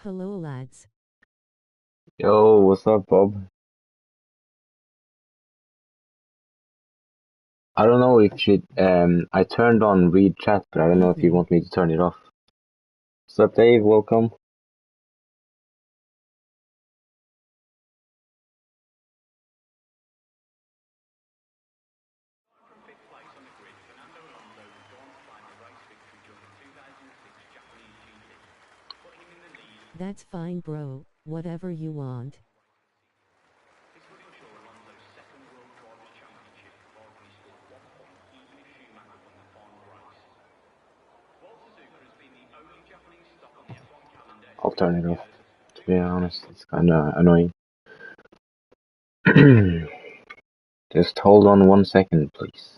Hello, lads. Yo, what's up, Bob? I don't know if you I turned on read chat, but I don't know if you Evening. want me to turn it off. What's up, Dave? Welcome. That's fine, bro. Whatever you want. I'll turn it off. To be honest, it's kind of annoying. Just hold on 1 second, please.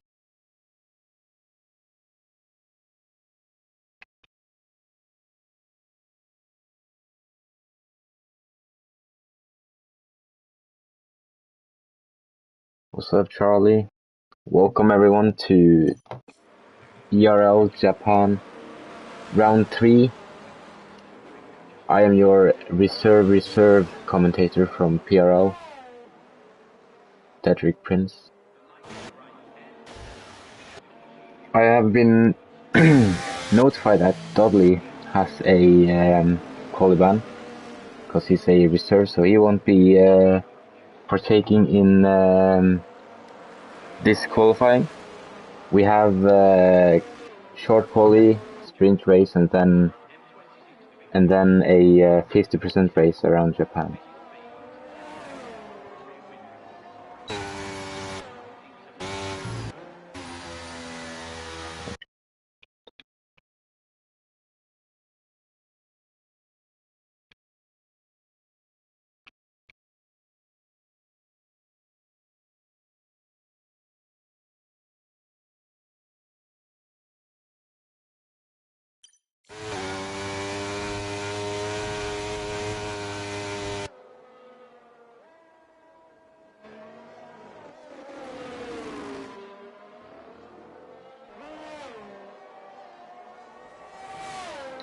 What's up, Charlie? Welcome everyone to ERL Japan Round 3. I am your reserve commentator from PRL, Dedrick Prince. I have been notified that Dudley has a qualiban because he's a reserve, so he won't be partaking in this qualifying. We have short quali, sprint race, and then a 50% race around Japan.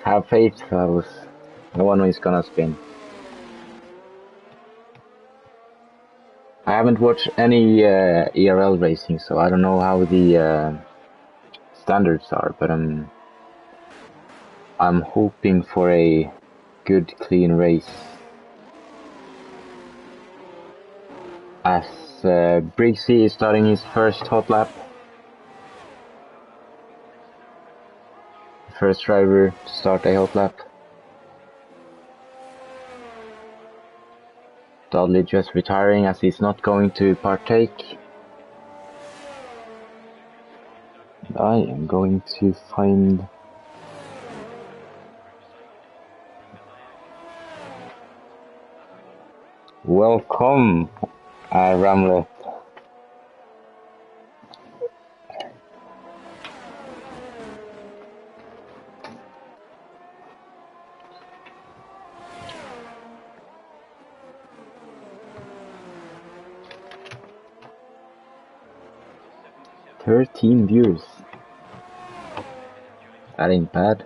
Have faith, fellas. No one is gonna spin. I haven't watched any ERL racing, so I don't know how the standards are, but I'm hoping for a good, clean race. As Briggsy is starting his first hot lap. First driver to start a hot lap. Dudley just retiring as he's not going to partake. I am going to find... Welcome, Ramlet. "13 viewers. That ain't bad.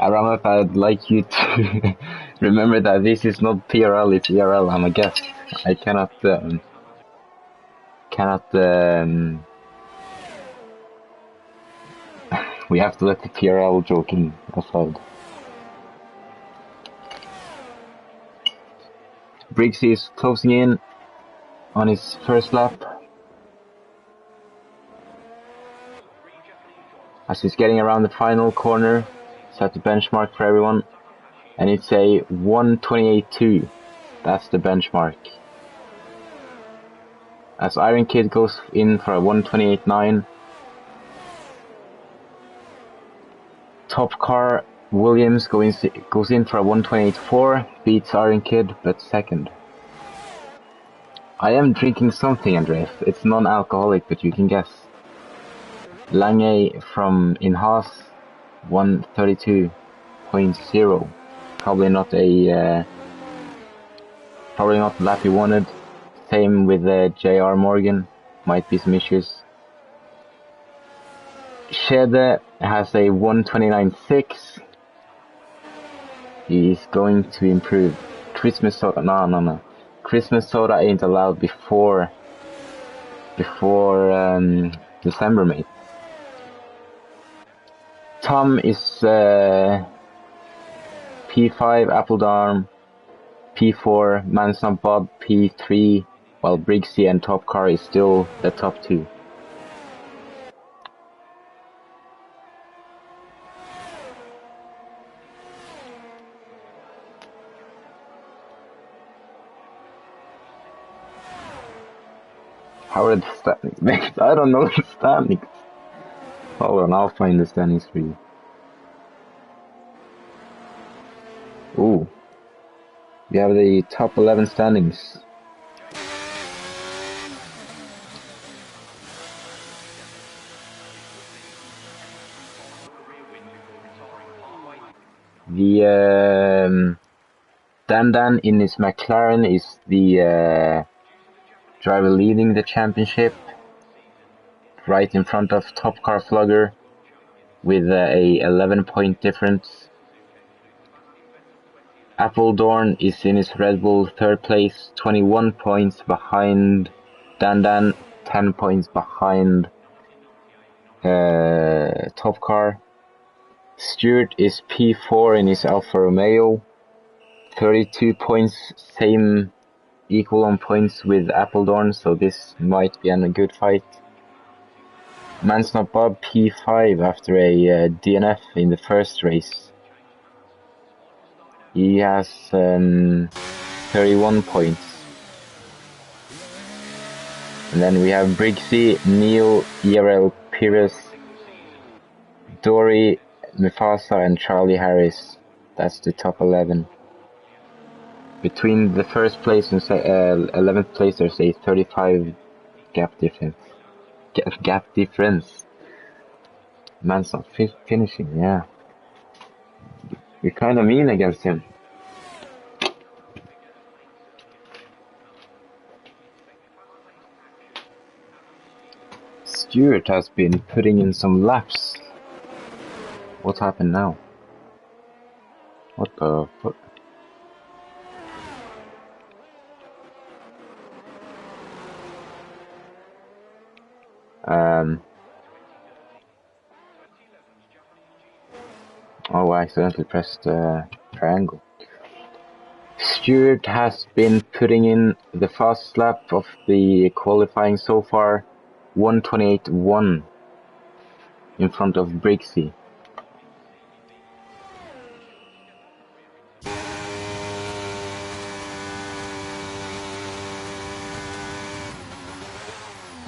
Ramlet, I'd like you to remember that this is not PRL, it's ERL. I'm a guest. I cannot we have to let the PRL joking aside. Briggsy is closing in on his first lap. As he's getting around the final corner, set the benchmark for everyone, and it's a 1:28.2. That's the benchmark. As Iron Kid goes in for a 1:28.9. Top car Williams goes in for a 1:28.4, beats Iron Kid, but second. I am drinking something, Andreas. It's non-alcoholic, but you can guess. Lange from in Haas, 1:32.0. Probably not the lap he wanted. Same with J.R. Morgan. Might be some issues. Schede has a 129.6. He is going to improve. Christmas soda, no. Christmas soda ain't allowed before December, mate. Tom is P5, Appledorn, P4, Manson Bob, P3, while Briggsy and Top Car is still the top two. How are the standings? I don't know the standings. Hold on, I'll find the standings for you. Ooh. We have the top 11 standings. The Dan in his McLaren is the driver leading the championship, right in front of Top Car Flogger with a 11-point difference. Appledorn is in his Red Bull third place, 21 points behind Dan, 10 points behind Top Car. Stewart is P4 in his Alfa Romeo, 32 points, same equal on points with Appledorn, so this might be a good fight. Mansnot Bob P5 after a DNF in the first race. He has 31 points. And then we have Briggsy, Neil, ERL Pires, Dory, Mufasa and Charlie Harris. That's the top 11. Between the first place and 11th place there's a 35 gap difference. Gap difference. Man's not finishing, yeah. We're kinda mean against him. Stewart has been putting in some laps. What happened now? What the fuck? Oh, I accidentally pressed triangle. Stewart has been putting in the fastest lap of the qualifying so far, 1:28.1 in front of Briggsy.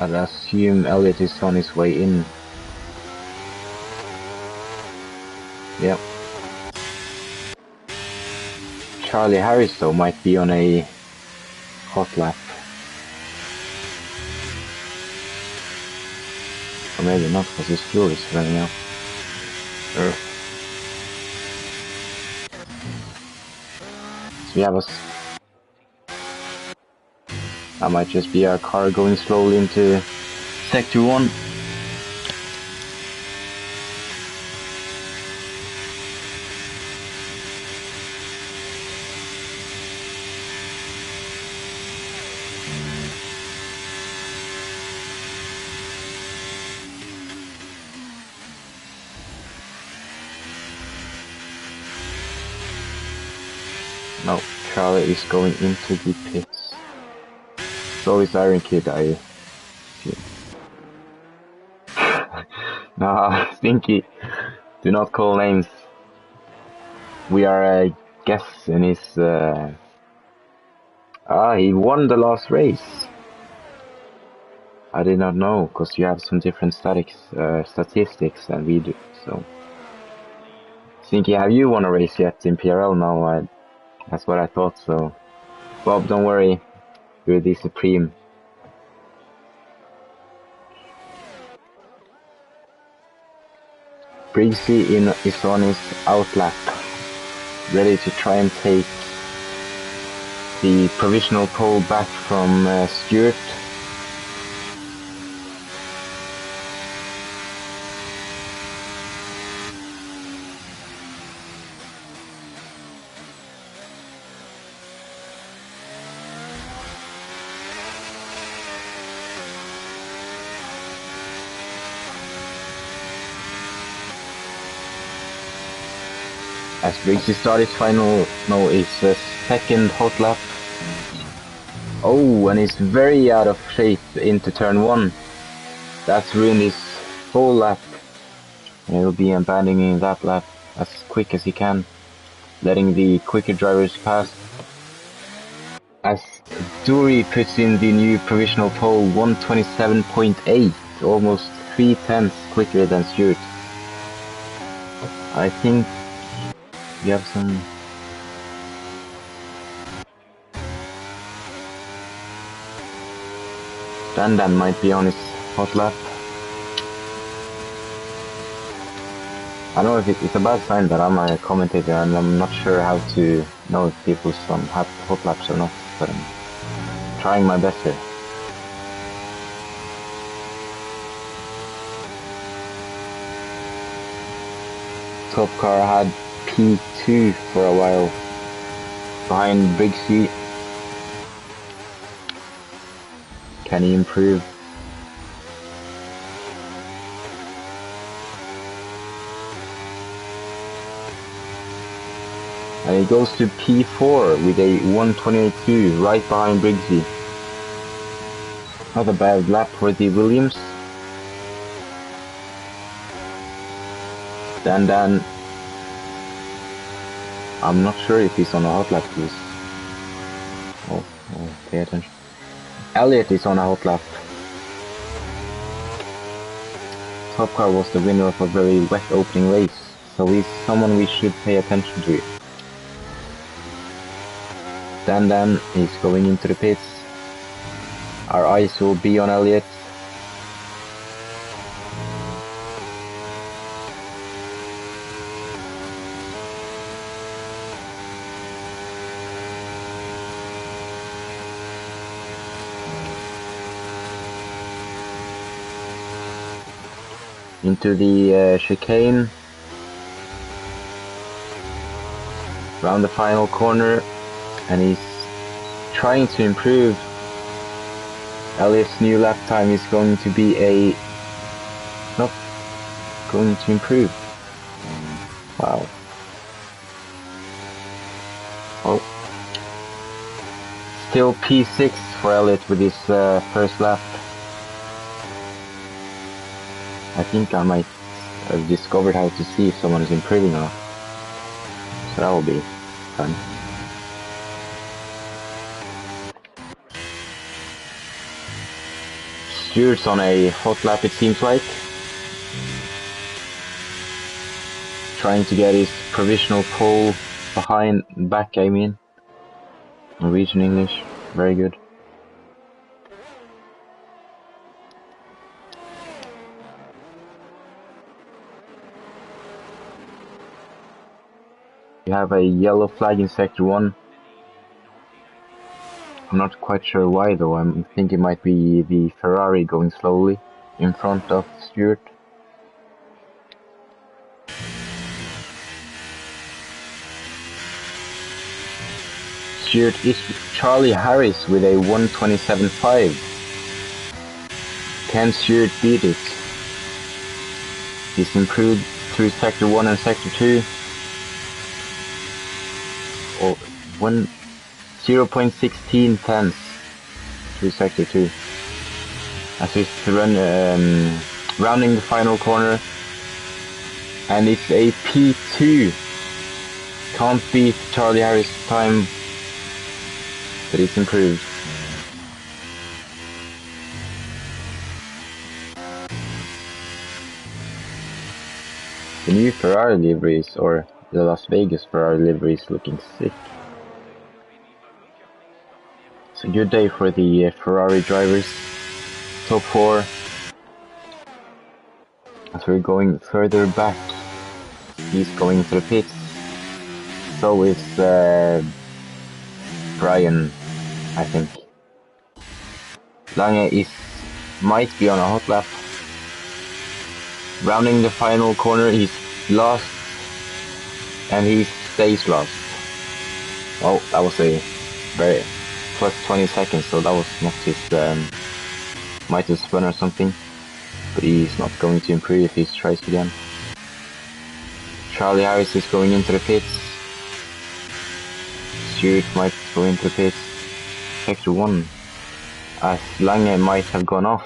I'd assume Elliott is on his way in. Yep. Charlie Harris though might be on a hot lap. Or maybe not, because his fuel is running out. So we have us. That might just be our car going slowly into Sector 1. No, Charlie is going into the pits. So is Iron Kid, I see. Nah, Stinky. Do not call names. We are guests in his... he won the last race. I did not know, because you have some different statistics than we do, so... Stinky, have you won a race yet in PRL? No, that's what I thought, so... Bob, don't worry. You're the supreme. Briggsy is on his outlap, ready to try and take the provisional pole back from Stewart. as Briggsy started his second hot lap. Oh, and he's very out of shape into turn 1. That's ruined his whole lap. And he'll be abandoning that lap as quick as he can, letting the quicker drivers pass. As Dury puts in the new provisional pole, 127.8, almost 3/10 quicker than Stewart. I think we have some... Dan might be on his hot lap. I don't know if it's a bad sign that I'm a commentator and I'm not sure how to know if people have hot laps or not, but I'm trying my best here. Top car had P2 for a while, behind Briggsy. Can he improve? And he goes to P4 with a 128.2 right behind Briggsy. Not a bad lap for the Williams. Dan, I'm not sure if he's on a hot lap, please. Oh, pay attention. Elliott is on a hot lap. Top car was the winner of a very wet opening race, so he's someone we should pay attention to. Dan is going into the pits. Our eyes will be on Elliott. Into the chicane. Round the final corner. And he's trying to improve. Elliott's new lap time is going to be not going to improve. Wow. Oh. Still P6 for Elliott with his first lap. I think I might have discovered how to see if someone is improving or not. So that will be fun. Stewart's on a hot lap, it seems like. Trying to get his provisional pole back, I mean. Norwegian English, very good. You have a yellow flag in sector 1. I'm not quite sure why though. I think it might be the Ferrari going slowly in front of Stewart. Stewart is Charlie Harris with a 127.5. Can Stewart beat it? He's improved through sector 1 and sector 2. Oh, 0.16 tenths through sector 2. As he's rounding the final corner, and it's a P2. Can't beat Charlie Harris' time, but it's improved. The new Ferrari liveries, or the Las Vegas Ferrari liveries, looking sick. It's a good day for the Ferrari drivers. Top 4. As we're going further back, he's going to the pits. So is Brian, I think. Lange might be on a hot lap. Rounding the final corner, he's lost, and he stays lost. Oh, that was a very plus 20 seconds, so that was not his, might have spun or something, but he's not going to improve if he tries again. Charlie Harris is going into the pits. Stewart might go into the pits. Sector 1. As Lange might have gone off.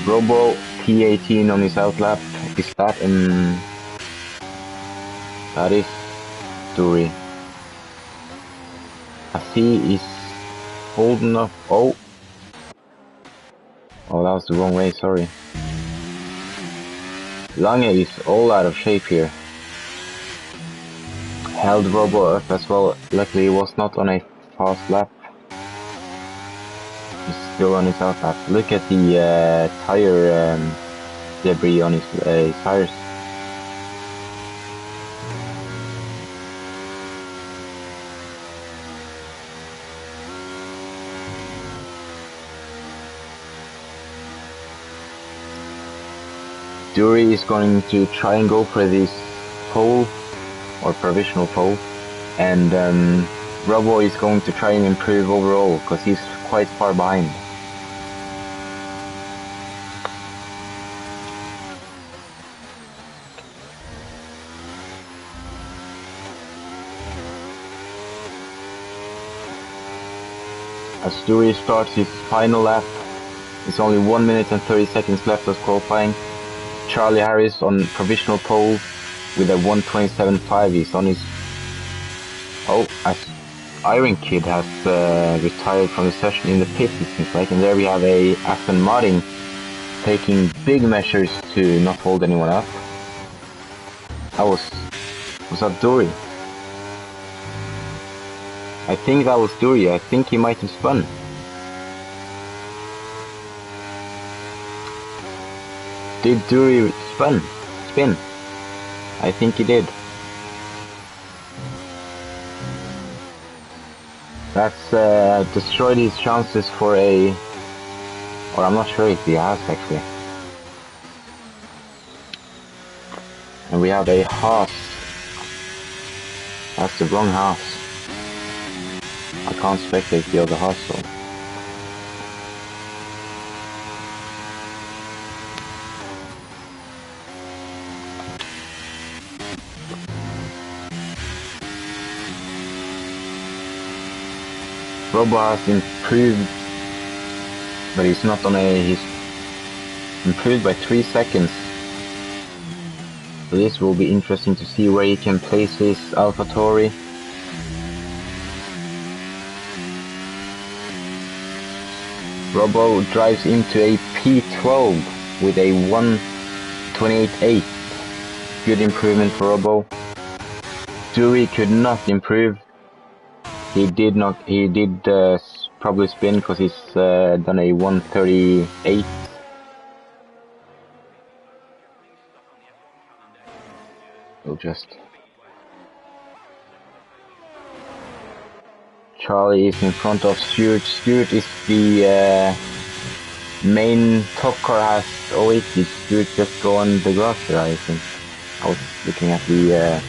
Robo P18 on his outlap. Is that that is Dury. As he is holding up. Oh, that was the wrong way, sorry. Lange is all out of shape here. Held Robo up as well. Luckily he was not on a fast lap. He's still on his outlap. Look at the tire debris on his tires. Dury is going to try and go for this pole, or provisional pole, and Robo is going to try and improve overall, because he's quite far behind. As Dury starts his final lap, it's only 1 minute and 30 seconds left of qualifying. Charlie Harris on provisional pole with a 1:27.5. He's on his... Oh, as Iron Kid has retired from the session in the pits, it seems like. And there we have a Aston Martin taking big measures to not hold anyone up. That was that Dury? I think that was Dury. I think he might have spun. Did Dury spin? I think he did. That's destroyed his chances for a... Or I'm not sure if he has actually. And we have a Haas. That's the wrong Haas. I can't spectate the other Haas though. Robo has improved, but he's not on a... He's improved by 3 seconds. So this will be interesting to see where he can place his AlphaTauri. Robo drives into a P12 with a 1:28.8. Good improvement for Robo. Dury could not improve. He did probably spin because he's done a 1:38. We'll just... Charlie is in front of Stewart. Stewart is the main top car has... Oh wait, did Stewart just go on the grass there, I think? I was looking at the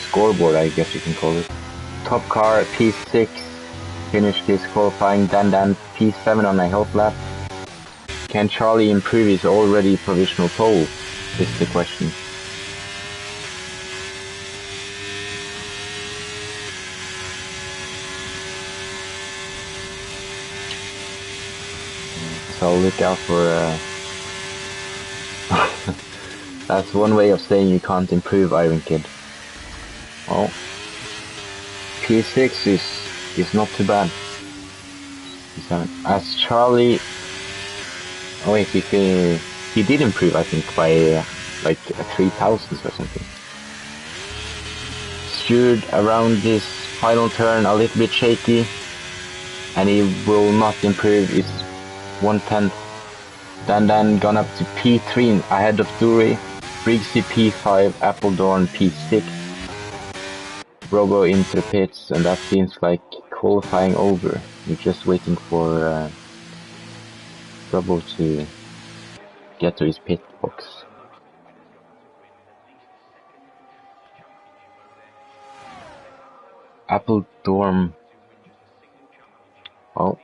scoreboard, I guess you can call it. Top car P6 finished his qualifying. Dan P7 on a half lap. Can Charlie improve his already provisional pole? Is the question. So look out for that's one way of saying you can't improve, Iron Kid. Oh, P6 is not too bad. As Charlie... Oh wait, he did improve, I think, by like 3,000 or something. Stewart around this final turn a little bit shaky, and he will not improve. It's 1/10. Dan gone up to P3 ahead of Dury. Briggsy P5, Appledorn P6. Robo into the pits, and that seems like qualifying over. We're just waiting for Robo to get to his pit box. Appledorn. Oh.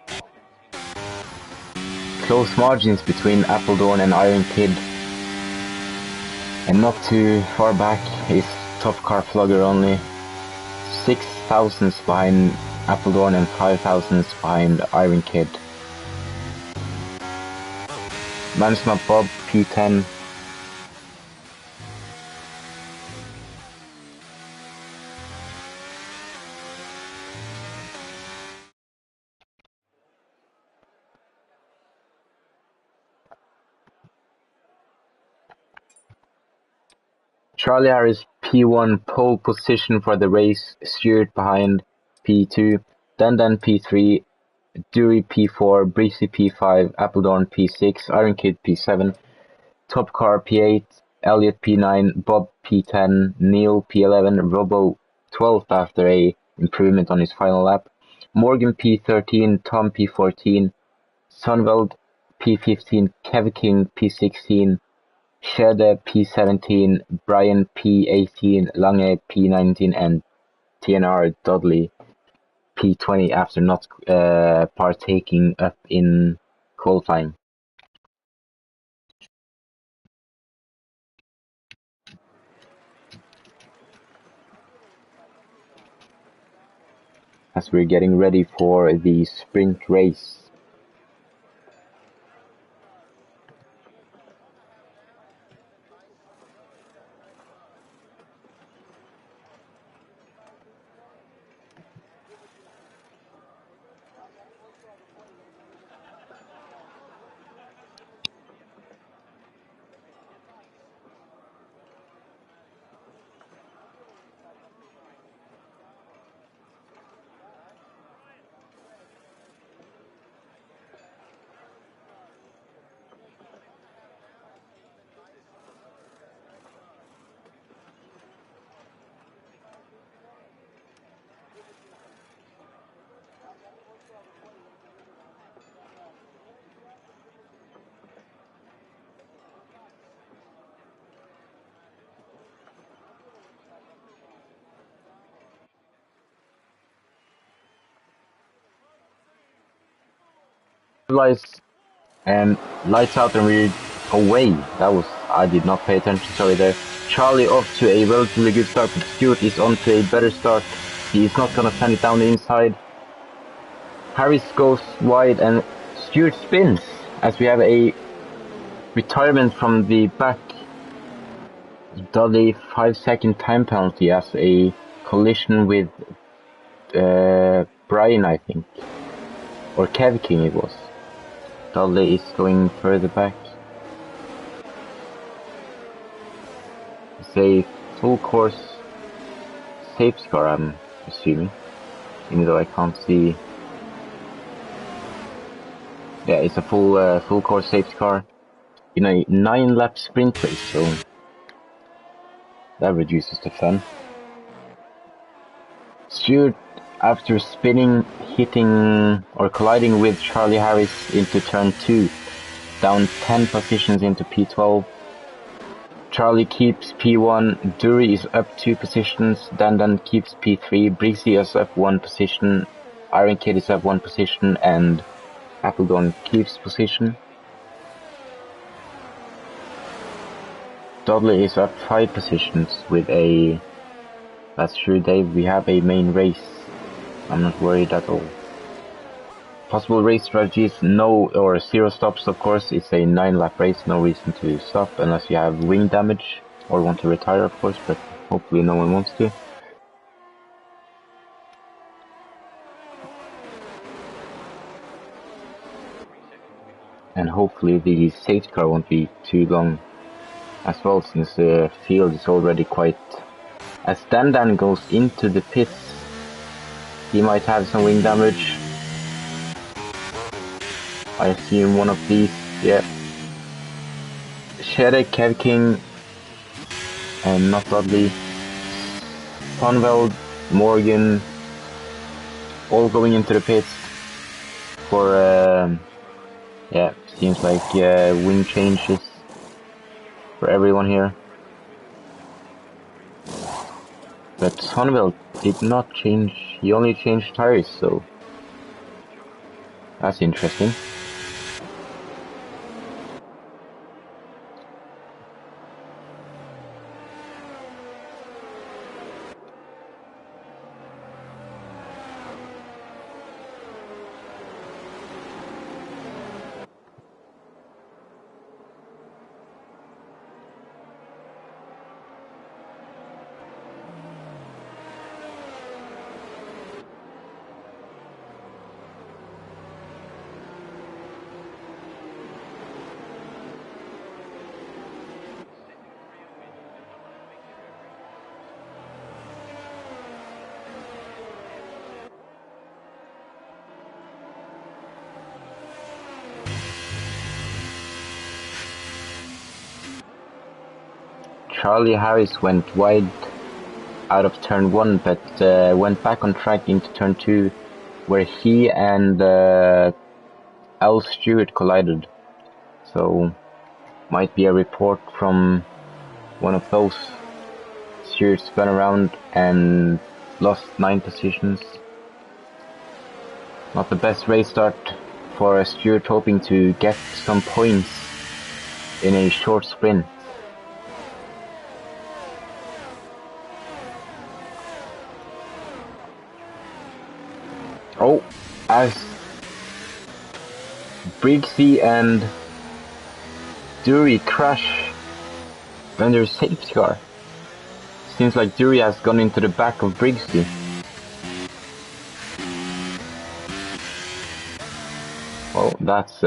Close margins between Appledorn and Iron Kid. And not too far back is Top Car Flogger only. 6 thousandths behind Appledorn and 5 thousandths behind Iron Kid. Management Bob P10. Charlie Harris P1 pole position for the race, Stewart behind P2, Dandan P3, Dury P4, Breezy P5, Appledorn P6, Iron Kid P7, Top Car P8, Elliott P9, Bob P10, Neil P11, Robo 12th after a improvement on his final lap, Morgan P13, Tom P14, Sunveld P15, Kev King P16, Sheda P17, Brian P18, Lange P19 and TNR Dudley P20 after not partaking up in qualifying. As we're getting ready for the sprint race. Lights and lights out and we're away. That was, I did not pay attention, sorry there. Charlie off to a relatively good start, but Stewart is on to a better start. He is not gonna send it down the inside. Harris goes wide and Stewart spins as we have a retirement from the back. Dudley 5-second time penalty as a collision with Brian, I think. Or Kev King it was. Dudley is going further back. It's a full course safety car, I'm assuming. Even though I can't see. Yeah, it's a full course safety car in a 9-lap sprint race, so that reduces the fun. Stewart, after spinning, hitting or colliding with Charlie Harris into turn 2, down 10 positions into P12. Charlie keeps P1, Dury is up 2 positions, Dandan keeps P3, Breezy is up 1 position, Iron Kid is up 1 position, and Appledorn keeps position. Dudley is up 5 positions with a... That's true, Dave, we have a main race. I'm not worried at all. Possible race strategies, no or 0 stops, of course. It's a 9-lap race, no reason to stop unless you have wing damage or want to retire, of course, but hopefully no one wants to. And hopefully the safety car won't be too long as well, since the field is already quite... As Dandan goes into the pits, he might have some wing damage. I assume one of these, yeah. Shedek, Kev King, and not Dudley. Conveld, Morgan, all going into the pits for, yeah, seems like wing changes for everyone here. But Conveld did not change. He only changed tires, so that's interesting. Charlie Harris went wide out of turn 1, but went back on track into turn 2, where he and Al Stewart collided. So, might be a report from one of those. Stewart spun around and lost 9 positions. Not the best race start for Stewart, hoping to get some points in a short sprint. Oh, as Briggsy and Dury crash when there's safety car. Seems like Dury has gone into the back of Briggsy. Well, that's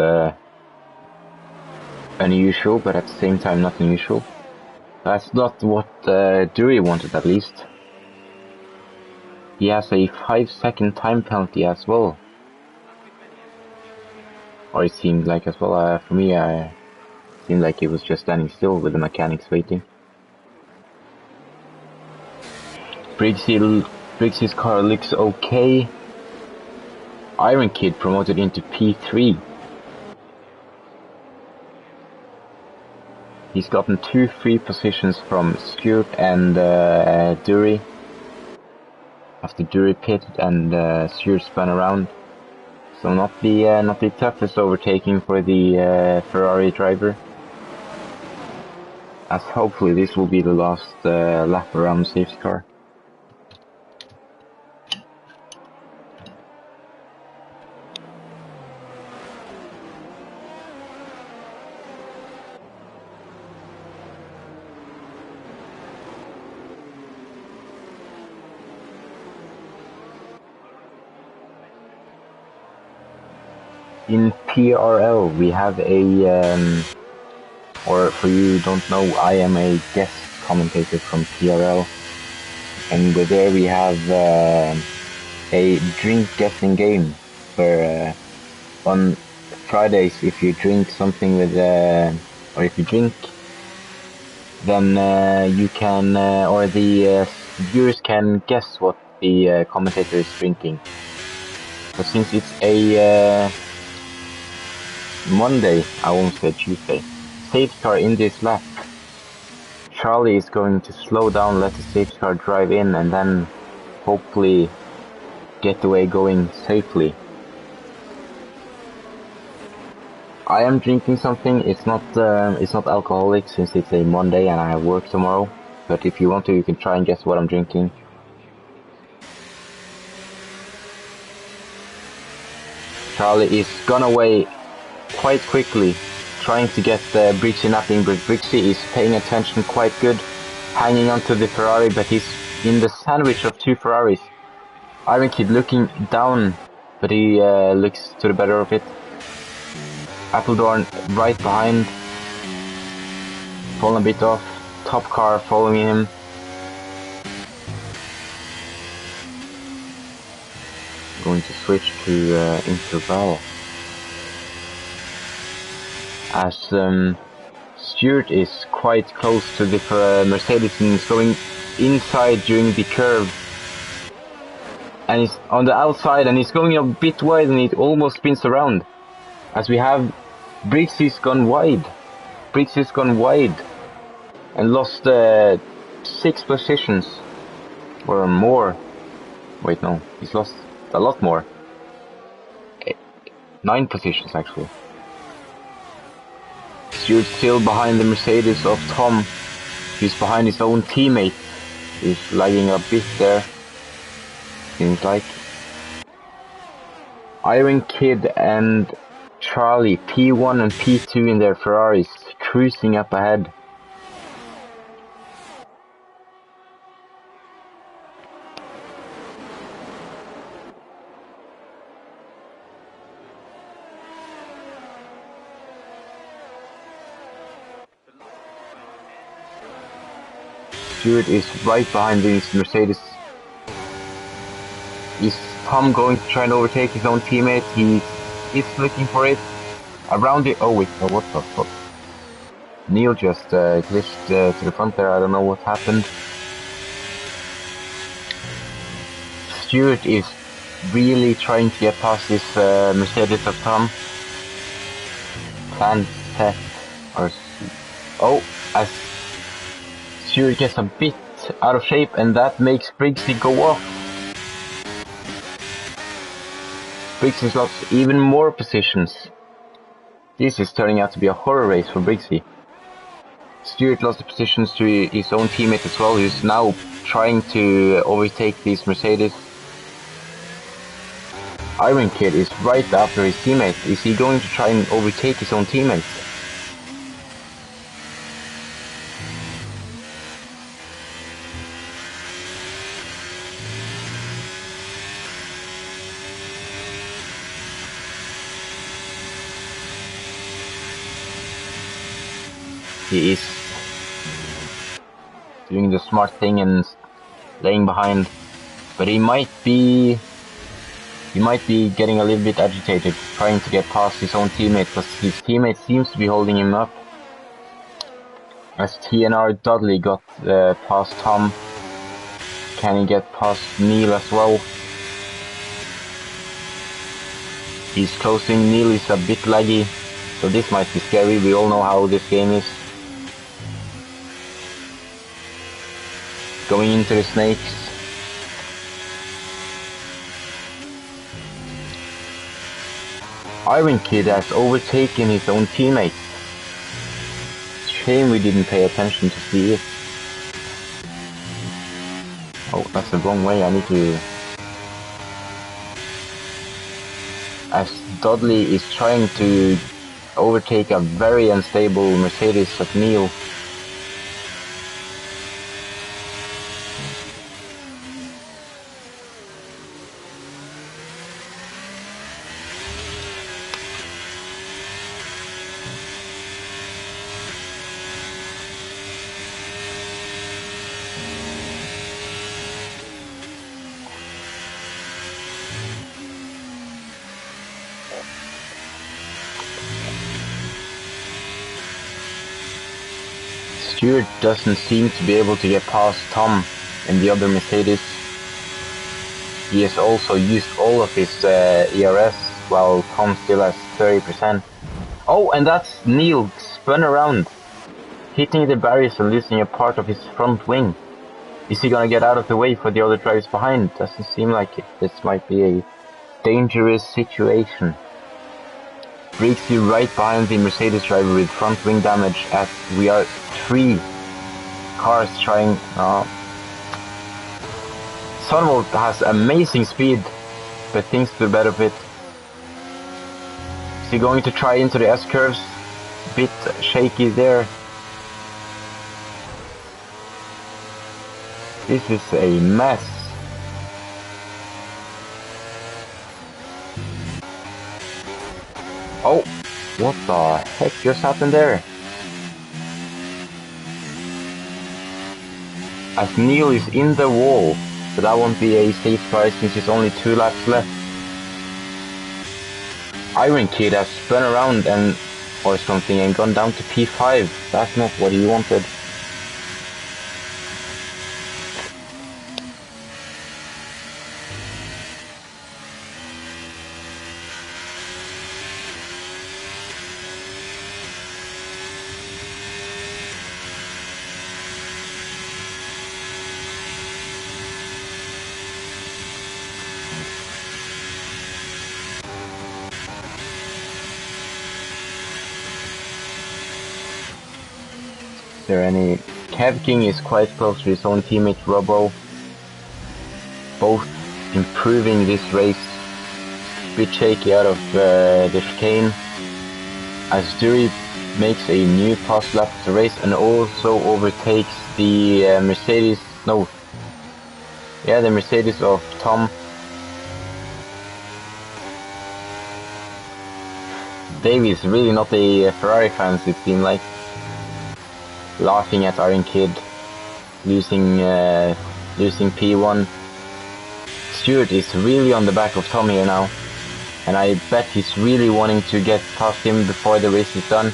unusual, but at the same time not unusual. That's not what Dury wanted, at least. He has a 5-second time penalty as well. Or it seemed like as well. For me, it seemed like he was just standing still with the mechanics waiting. Briggsy's car looks okay. Iron Kid promoted into P3. He's gotten 2 free positions from Stewart and Dury. After Dury pitted and Stewart spun around. So not the toughest overtaking for the Ferrari driver. As hopefully this will be the last lap around safety car. In PRL we have a, or for you who don't know, I am a guest commentator from PRL, and there we have a drink guessing game where on Fridays if you drink something with, or if you drink, then you can, or the viewers can guess what the commentator is drinking. But since it's a Monday, I won't say Tuesday, safety car in this lap, Charlie is going to slow down, let the safety car drive in, and then hopefully get the way going safely. I am drinking something. It's not alcoholic since it's a Monday and I have work tomorrow. But if you want to, you can try and guess what I'm drinking. Charlie is gone away quite quickly, trying to get Briggsy napping, but Briggsy is paying attention quite good, hanging onto the Ferrari, but he's in the sandwich of 2 Ferraris. Iron Kid looking down, but he looks to the better of it. Appledorn right behind, fallen a bit off, top car following him. Going to switch to interval. As Stewart is quite close to the Mercedes and is going inside during the curve. And he's on the outside and he's going a bit wide and it almost spins around. As we have Briggsy's gone wide. Briggsy's gone wide and lost 6 positions or more Wait, no, he's lost a lot more. 9 positions actually. Stewart still behind the Mercedes of Tom. He's behind his own teammate. He's lagging a bit there. Seems like. Iron Kid and Charlie, P1 and P2 in their Ferraris, cruising up ahead. Stewart is right behind this Mercedes. Is Tom going to try and overtake his own teammate? He is looking for it. Around it. Oh wait, what the fuck? Neil just glitched to the front there. I don't know what happened. Stewart is really trying to get past this Mercedes of Tom. Plan set or as Stewart gets a bit out of shape, and that makes Briggsy go off. Briggsy's lost even more positions. This is turning out to be a horror race for Briggsy. Stewart lost the positions to his own teammate as well, who's now trying to overtake these Mercedes. Iron Kid is right after his teammate. Is he going to try and overtake his own teammates? He is doing the smart thing and laying behind, but he might be getting a little bit agitated, trying to get past his own teammate, because his teammate seems to be holding him up. As TNR Dudley got past Tom, can he get past Neil as well? He's closing. Neil is a bit laggy, so this might be scary. We all know how this game is. Going into the snakes. Iron Kid has overtaken his own teammate. Shame we didn't pay attention to see it. Oh, that's the wrong way. I need to... As Dudley is trying to overtake a very unstable Mercedes of Neil. Stewart doesn't seem to be able to get past Tom and the other Mercedes. He has also used all of his ERS, while Tom still has 30%. Oh, and that's Neil spun around, hitting the barriers and losing a part of his front wing. Is he gonna get out of the way for the other drivers behind? Doesn't seem like it. This might be a dangerous situation. Briggsy right behind the Mercedes driver with front wing damage, as we are 3 cars trying... Sunvolt has amazing speed, but thinks to the better of it. Is he going to try into the S-curves? Bit shaky there. This is a mess. Oh, what the heck just happened there? As Neil is in the wall, but that won't be a safe prize since there's only 2 laps left. Iron Kid has spun around or something and gone down to P5. That's not what he wanted. there any... Kev King is quite close to his own teammate Robbo. Both improving this race. Bit shaky out of the chicane. As Dury makes a new fast lap of the race and also overtakes the Mercedes... No. Yeah, the Mercedes of Tom. Davey is really not a Ferrari fan, it seemed like. Laughing at Iron Kid. Losing P1. Stewart is really on the back of Tom here now. And I bet he's really wanting to get past him before the race is done.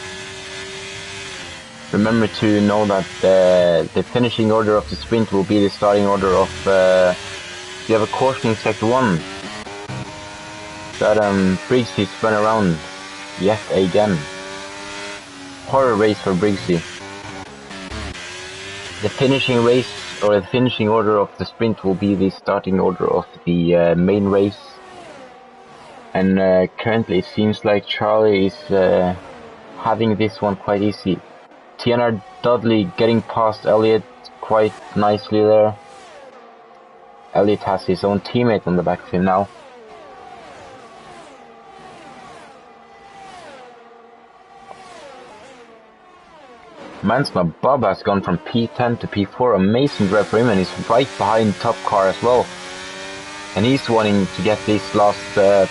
Remember to know that the finishing order of the sprint will be the starting order of... you have a caution in sector 1. That Briggsy spun around yet again. Horror race for Briggsy. The finishing race, or the finishing order of the sprint will be the starting order of the main race. And currently it seems like Charlie is having this one quite easy. TNR Dudley getting past Elliott quite nicely there. Elliott has his own teammate on the back of him now. Mansma Bob has gone from P10 to P4, amazing drive for him, and he's right behind top car as well. And he's wanting to get this last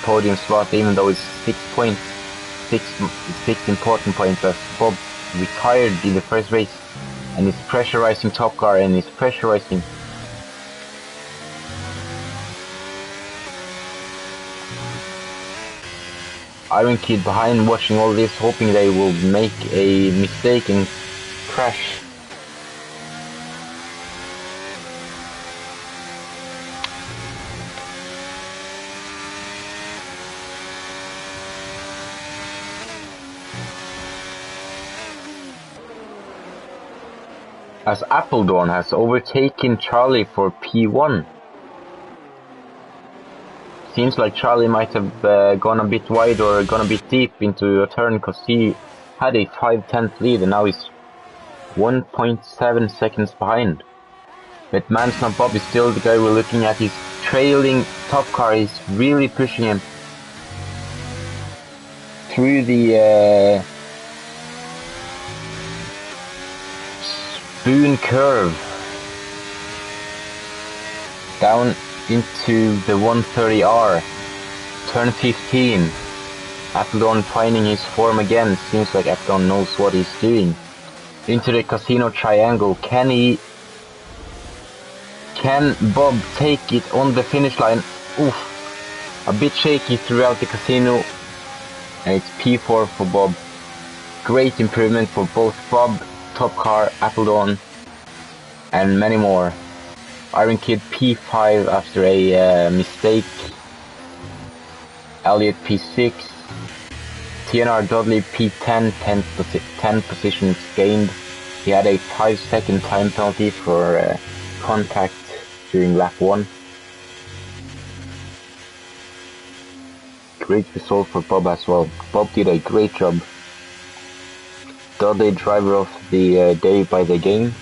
podium spot, even though it's 6 points, 6 important points, as Bob retired in the first race, and he's pressurizing top car, and he's pressurizing. Iron Kid behind, watching all this, hoping they will make a mistake and crash. As Appledorn has overtaken Charlie for P1. Seems like Charlie might have gone a bit wide or gone a bit deep into a turn, because he had a 5/10 lead and now he's 1.7 seconds behind. But Mansman Bob is still the guy we're looking at. He's trailing top car. He's really pushing him through the spoon curve down into the 130R, turn 15. Appledorn finding his form again. Seems like Appledorn knows what he's doing. Into the casino triangle. Can Bob take it on the finish line? Oof. A bit shaky throughout the casino. And it's P4 for Bob. Great improvement for both Bob, Top Car, Appledorn, and many more. Iron Kid P5 after a mistake. Elliott P6. TNR Dudley P10, 10 positions gained. He had a 5-second time penalty for contact during lap 1. Great result for Bob as well. Bob did a great job. Dudley driver of the day by the game.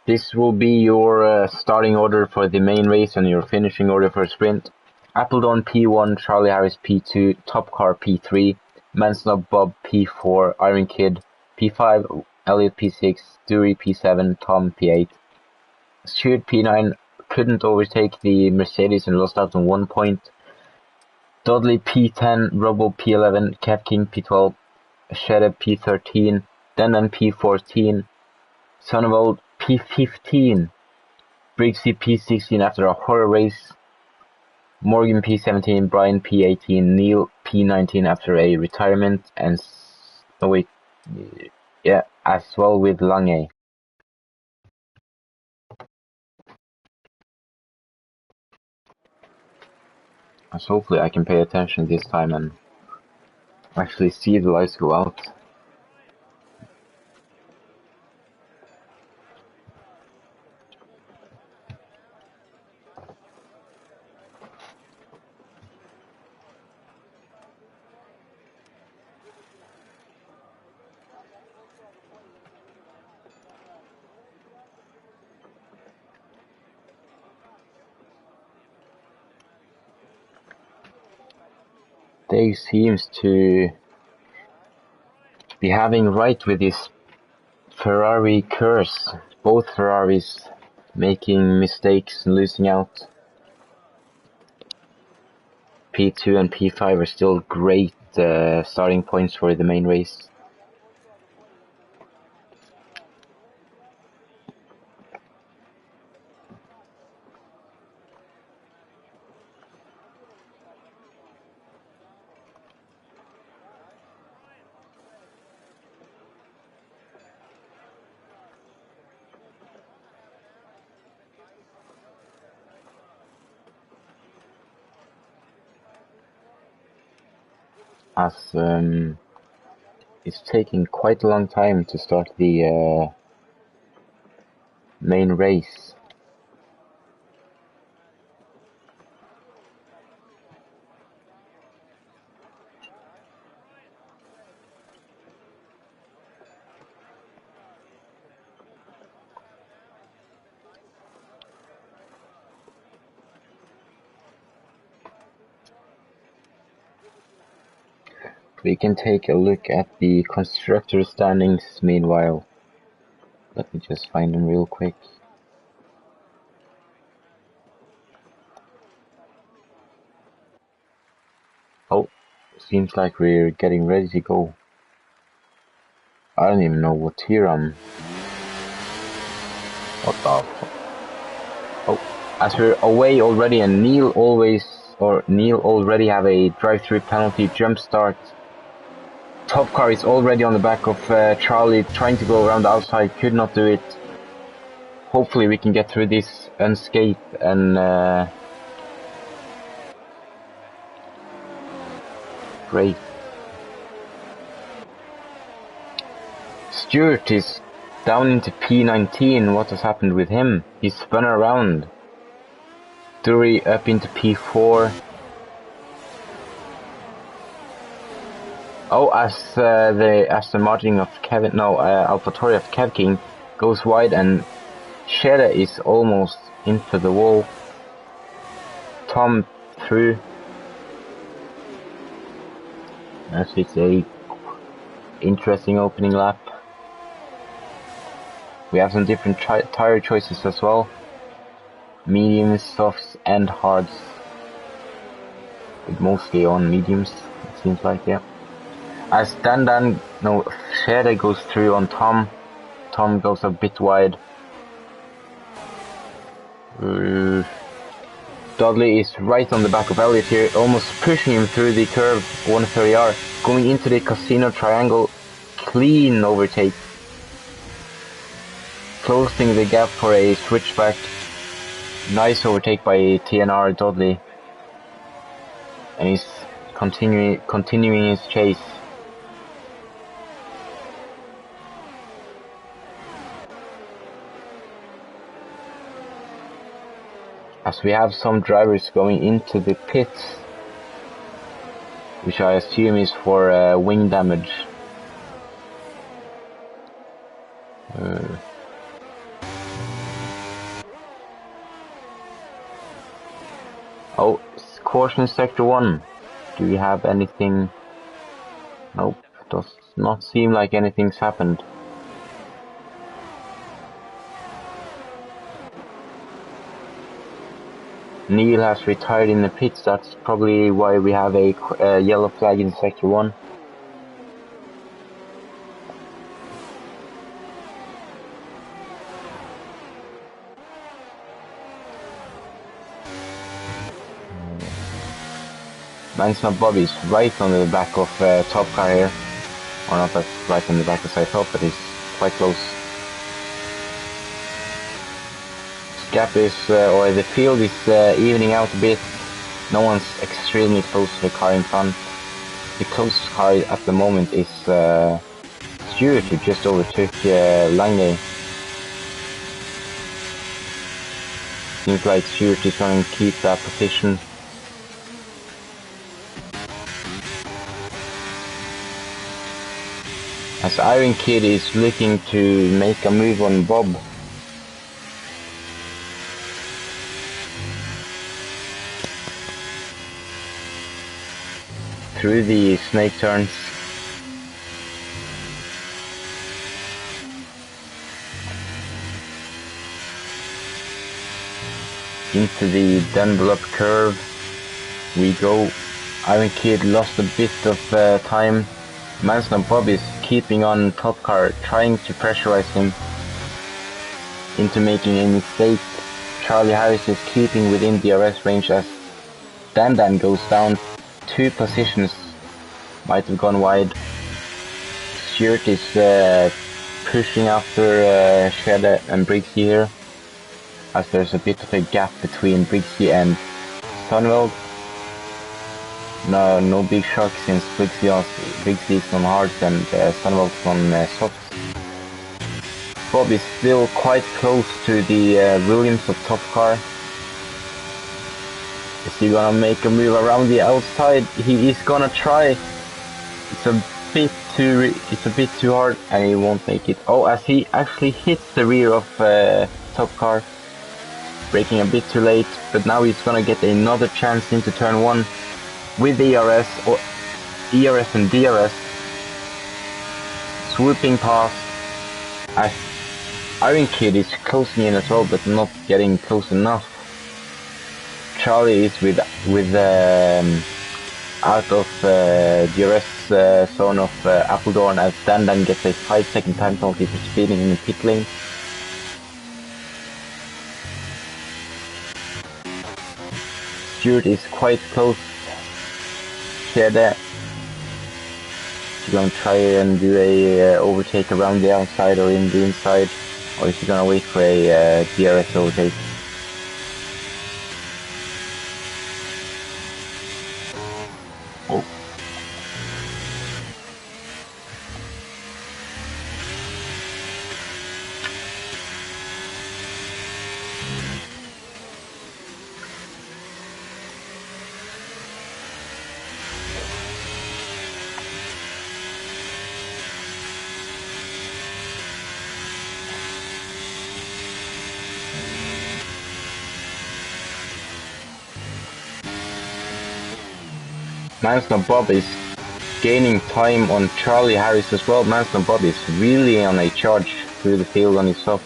This will be your starting order for the main race and your finishing order for sprint. Appledorn P1, Charlie Harris P2, Top Car P3, Mansnob Bob P4, Iron Kid P5, Elliott P6, Dury P7, Tom P8. Stewart P9 couldn't overtake the Mercedes and lost out on 1 point. Dudley P10, Robbo P11, Kev King P12, Shedda P13, Denham P14, Sonnevold P15, Briggsy P16 after a horror race, Morgan P17, Brian P18, Neil P19 after a retirement, and as well with Lange. So hopefully I can pay attention this time and actually see the lights go out. Dave seems to be having right with his Ferrari curse. Both Ferraris making mistakes and losing out. P2 and P5 are still great starting points for the main race. As it's taking quite a long time to start the main race. We can take a look at the constructor standings meanwhile. Let me just find them real quick. Oh, seems like we're getting ready to go. I don't even know what tier I'm. What the fuck? Oh, as we're away already and Neil already have a drive-through penalty jump start. Top car is already on the back of Charlie, trying to go around the outside, could not do it. Hopefully we can get through this unscathed and great. Stewart is down into P19. What has happened with him? He spun around. Dury up into P4. Oh, as the margin of AlphaTauri of Kev King goes wide and Sheda is almost into the wall. Tom through. As it's a interesting opening lap. We have some different tire choices as well. Mediums, softs and hards. But mostly on mediums, it seems like, yeah. As Sheda goes through on Tom. Tom goes a bit wide. Dudley is right on the back of Elliott here, almost pushing him through the curve 130R, going into the casino triangle. Clean overtake. Closing the gap for a switchback. Nice overtake by TNR Dudley. And he's continuing his chase. As we have some drivers going into the pits, which I assume is for wing damage. Oh, caution sector 1. Do we have anything? Nope, does not seem like anything's happened. Neil has retired in the pits, that's probably why we have a yellow flag in sector 1. Mansma Bobby's right on the back of top car here. Or not that's right on the back as I thought, but he's quite close. Gap is, or the field is evening out a bit. No one's extremely close to the car in front. The closest car at the moment is Stewart, who just overtook Lange. Seems like Stewart is going to keep that position. As Iron Kid is looking to make a move on Bob. through the snake turns. Into the Dunlop curve we go. Iron Kid lost a bit of time. Manson and Bob is keeping on top car, trying to pressurize him into making a mistake. Charlie Harris is keeping within DRS range as Dan goes down 2 positions, might have gone wide. Stewart is pushing after Shredder and Briggsy here, as there's a bit of a gap between Briggsy and Sunwell. No big shock since Briggsy is on hards and Sunwell's on softs. Bob is still quite close to the Williams of top car. Is he gonna make a move around the outside? He is gonna try. It's a bit too hard, and he won't make it. Oh, as he actually hits the rear of top car, braking a bit too late. But now he's gonna get another chance into turn 1 with ERS or ERS and DRS. Swooping past as Iron Kid is closing in as well, but not getting close enough. Charlie is with out of DRS zone of Appledorn as Dan gets a 5-second time penalty for speeding in the pit lane. Stewart is quite close here. There. He's gonna try and do a overtake around the outside or in the inside, or is he gonna wait for a DRS overtake? Oh. Manson and Bob is gaining time on Charlie Harris as well. Manson and Bob is really on a charge through the field on his softs.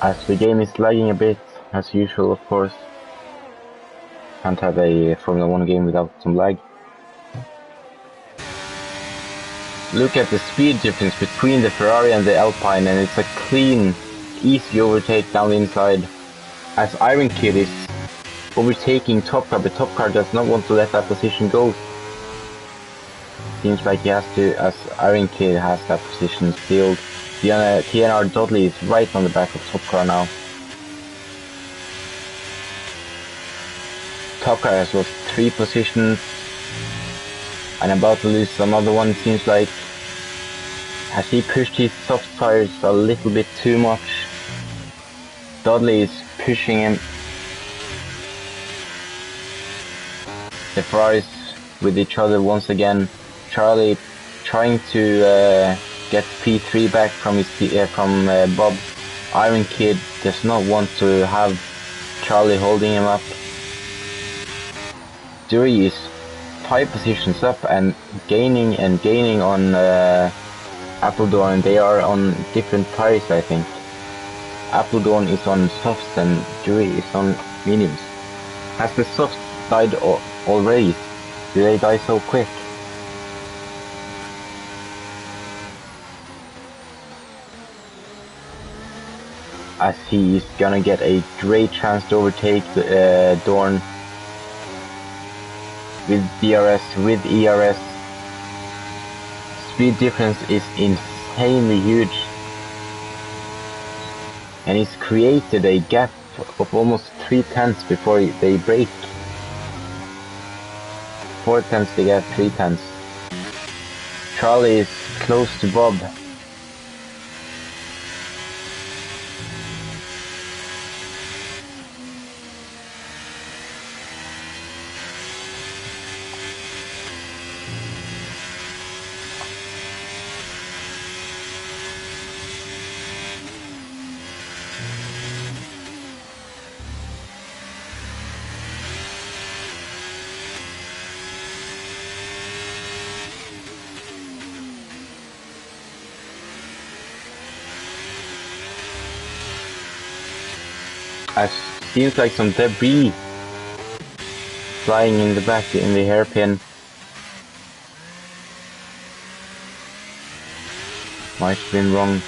As the game is lagging a bit, as usual of course. Can't have a Formula 1 game without some lag. Look at the speed difference between the Ferrari and the Alpine, and it's a clean, easy overtake down the inside. As Iron Kid is overtaking Top Car, but Top Car does not want to let that position go. Seems like he has to, as Iron Kid has that position sealed. TNR Dudley is right on the back of Top Car now. Top Car has lost 3 positions and about to lose another one, it seems like. Has he pushed his soft tires a little bit too much? Dudley is pushing him. The Ferraris with each other once again. Charlie trying to get P3 back from Bob. Iron Kid does not want to have Charlie holding him up. Dury is 5 positions up and gaining on Appledorn. They are on different tires, I think. Appledorn is on softs and Dury is on mediums. Has the soft died already? Do they die so quick? As he is gonna get a great chance to overtake Dorn with DRS, with ERS. Speed difference is insanely huge, and he's created a gap of almost 3/10 before they break. 4/10 they get 3/10. Charlie is close to Bob. As seems like some debris flying in the back in the hairpin. Might have been wrong.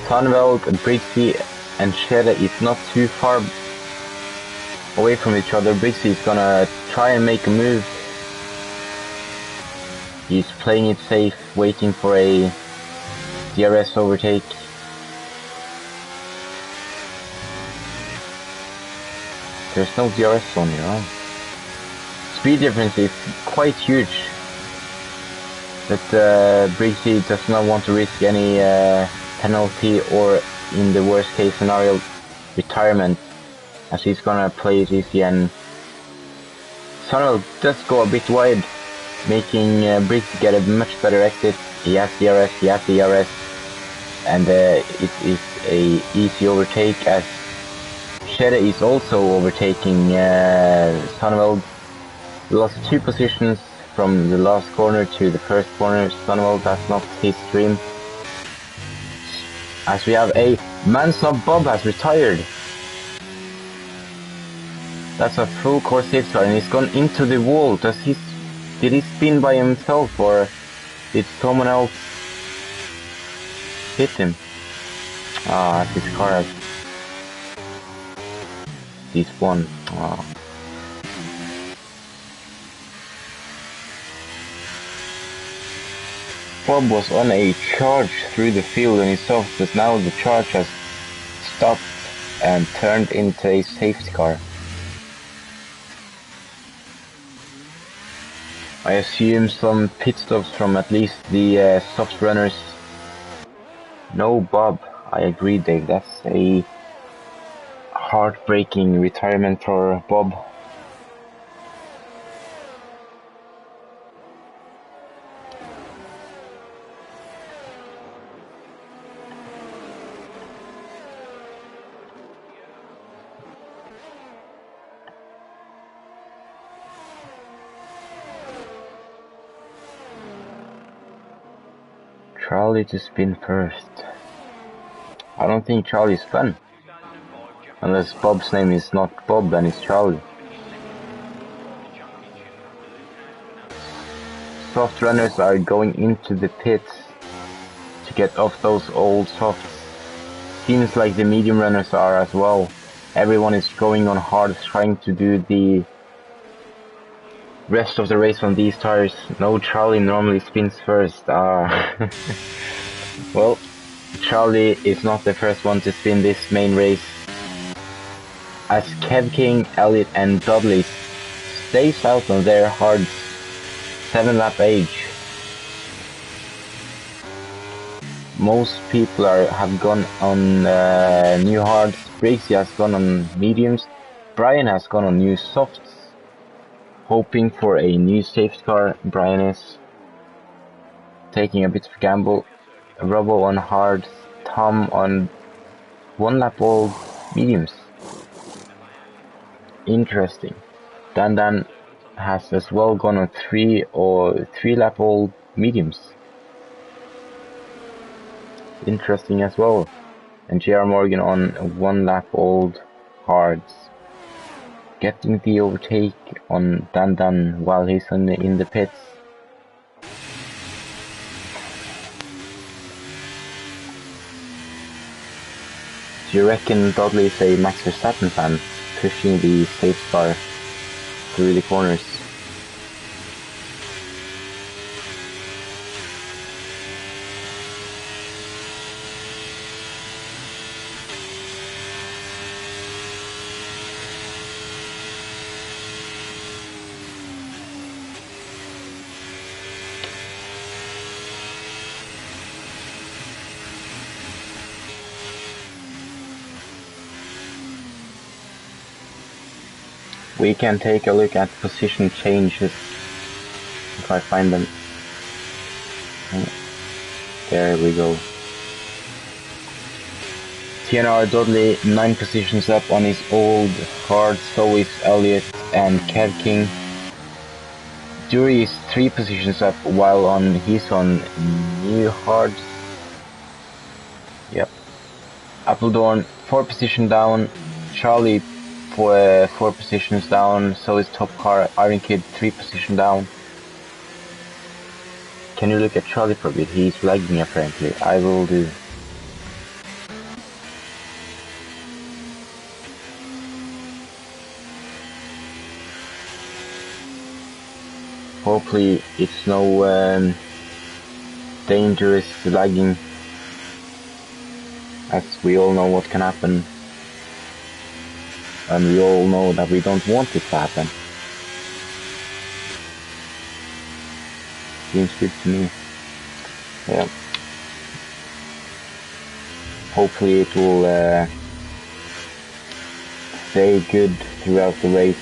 Sunweld, Brixie and Shedda is not too far away from each other. Brixie is gonna try and make a move. He's playing it safe, waiting for a DRS overtake. There's no DRS on here, huh? Speed difference is quite huge. But Brixie does not want to risk any penalty or, in the worst case scenario, retirement, as he's gonna play it easy, and Sunwell does go a bit wide, making Brixie get a much better exit. He has DRS, and it is a easy overtake, as Shedda is also overtaking Sunwell. Lost 2 positions from the last corner to the first corner. Sunwell, that's not his dream. As we have a Mansub Bob has retired. That's a full course safety car, and he's gone into the wall. Did he spin by himself, or did someone else hit him? Ah, his car has despawned. Oh. Bob was on a charge through the field and he saw that now the charge has stopped and turned into a safety car. I assume some pit stops from at least the soft runners. No, Bob. I agree, Dave. That's a heartbreaking retirement for Bob. Charlie to spin first. I don't think Charlie's fun. Unless Bob's name is not Bob and it's Charlie. Soft runners are going into the pits to get off those old softs. Seems like the medium runners are as well. Everyone is going on hard, trying to do the rest of the race on these tires. No, Charlie normally spins first. Well, Charlie is not the first one to spin this main race, as Kev King, Elliott and Dudley stays out on their hard 7-lap age. Most people have gone on new hards. Brixie has gone on mediums. Brian has gone on new softs, hoping for a new safety car. Brian is taking a bit of a gamble. Robbo on hards, Tom on 1-lap old mediums. Interesting. Dan has as well gone on 3-lap old mediums. Interesting as well. And JR Morgan on 1-lap old hards. Getting the overtake on Dan while he's in the pits. Do you reckon Dudley is a Max Verstappen fan, pushing the safe car through the corners? We can take a look at position changes if I find them. There we go. TNR Dudley 9 positions up on his old hard, so is Elliott and Kev King. Dury is 3 positions up while he's on new hards. Yep. Appledorn 4 position down, Charlie 4 positions down, so is Top Car, Iron Kid 3 position down. Can you look at Charlie for a bit? He's lagging apparently. I will do. Hopefully it's no dangerous lagging, as we all know what can happen, and we all know that we don't want it to happen. Seems good to me. Yeah. Hopefully it will stay good throughout the race.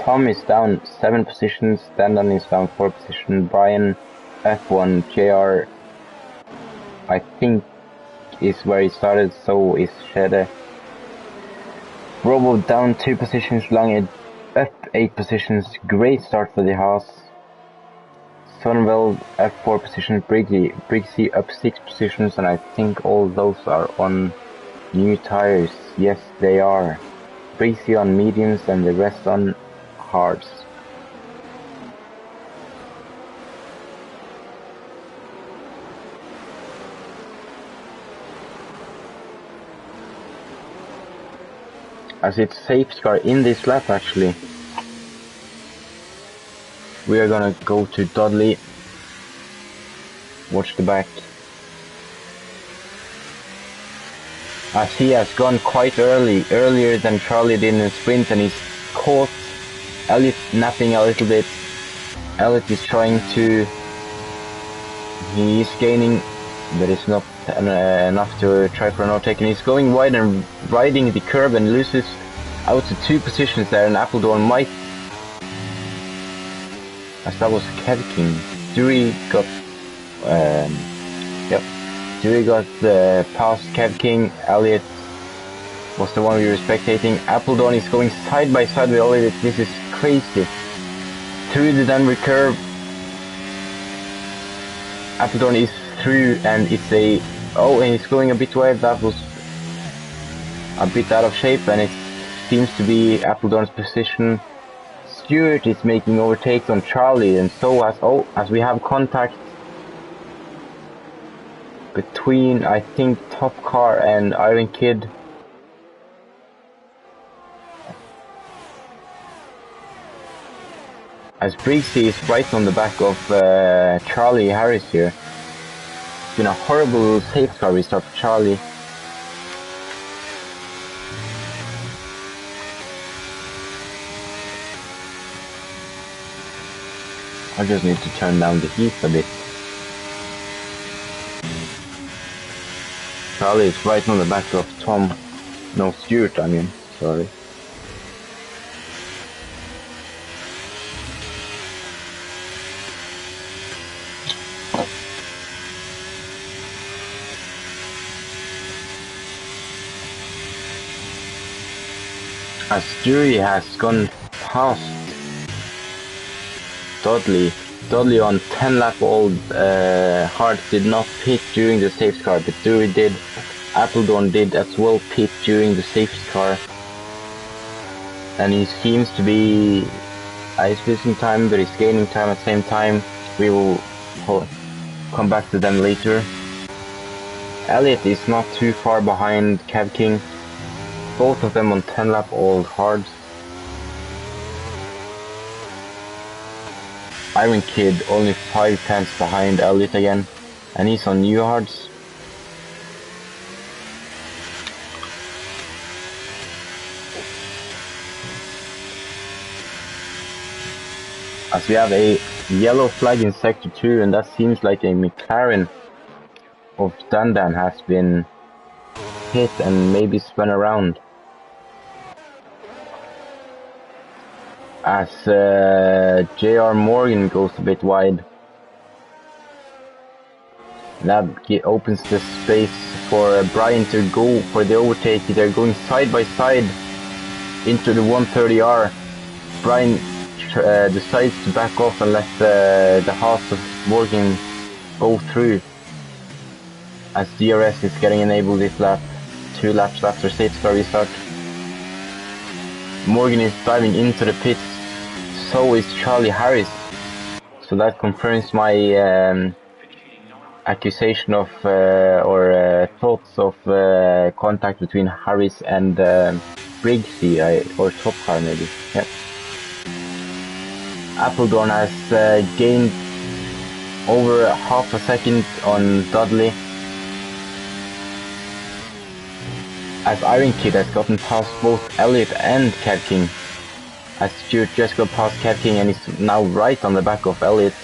Tom is down 7 positions, Dandan is down 4 positions, Brian F1, JR I think is where he started, so is Shede. Robo down 2 positions, Lange up 8 positions, great start for the Haas. Sonnenveld F4 positions, Briggsy up 6 positions, and I think all those are on new tires. Yes, they are. Briggsy on mediums and the rest on hards. As it's safety car in this lap actually. We are gonna go to Dudley. Watch the back. As he has gone quite earlier than Charlie did in the sprint, and he's caught Elliot napping a little bit. Elliot is trying to... He is gaining, but it's not enough to try for an overtake, and he's going wide and riding the curb and loses out to 2 positions there, and Appledorn might... As that was Kevkin. Dewey got... Yep. Dewey got past Kev King. Elliot was the one we were spectating. Appledorn is going side by side with Elliot. This is crazy. Through the Denver curve. Appledorn is through, and it's a... Oh, and he's going a bit wide. That was a bit out of shape, and it seems to be Appledorn's position. Stewart is making overtakes on Charlie, and so as we have contact between, I think, Top Car and Iron Kid. As Briggsy is right on the back of Charlie Harris here. It's been a horrible safety car restart for Charlie. I just need to turn down the heat a bit. Charlie is right on the back of Tom. No, Stewart, I mean, sorry. As Dewey has gone past Dudley on 10 lap old Hart did not pit during the safety car, but Dewey did. Appledorn did as well pit during the safety car, and he seems to be he's losing time, but he's gaining time at the same time. We will come back to them later. Elliot is not too far behind Kev King, both of them on 10 lap old hards. Iron Kid only 5 tenths behind Elliot again, and he's on new hards. As we have a yellow flag in sector 2, and that seems like a McLaren of Dandan has been hit and maybe spun around. as J.R. Morgan goes a bit wide. That opens the space for Brian to go for the overtake. They're going side by side into the 130R. Brian decides to back off and let the Haas of Morgan go through, as DRS is getting enabled this lap, 2 laps after safety car restart. Morgan is diving into the pits, so is Charlie Harris. So that confirms my accusation of thoughts of contact between Harris and Briggsy, or Top Car maybe. Yep. Appledorn has gained over half a second on Dudley, as Iron Kid has gotten past both Elliott and Kev King, as Stuart just got past Kev King and is now right on the back of Elliott.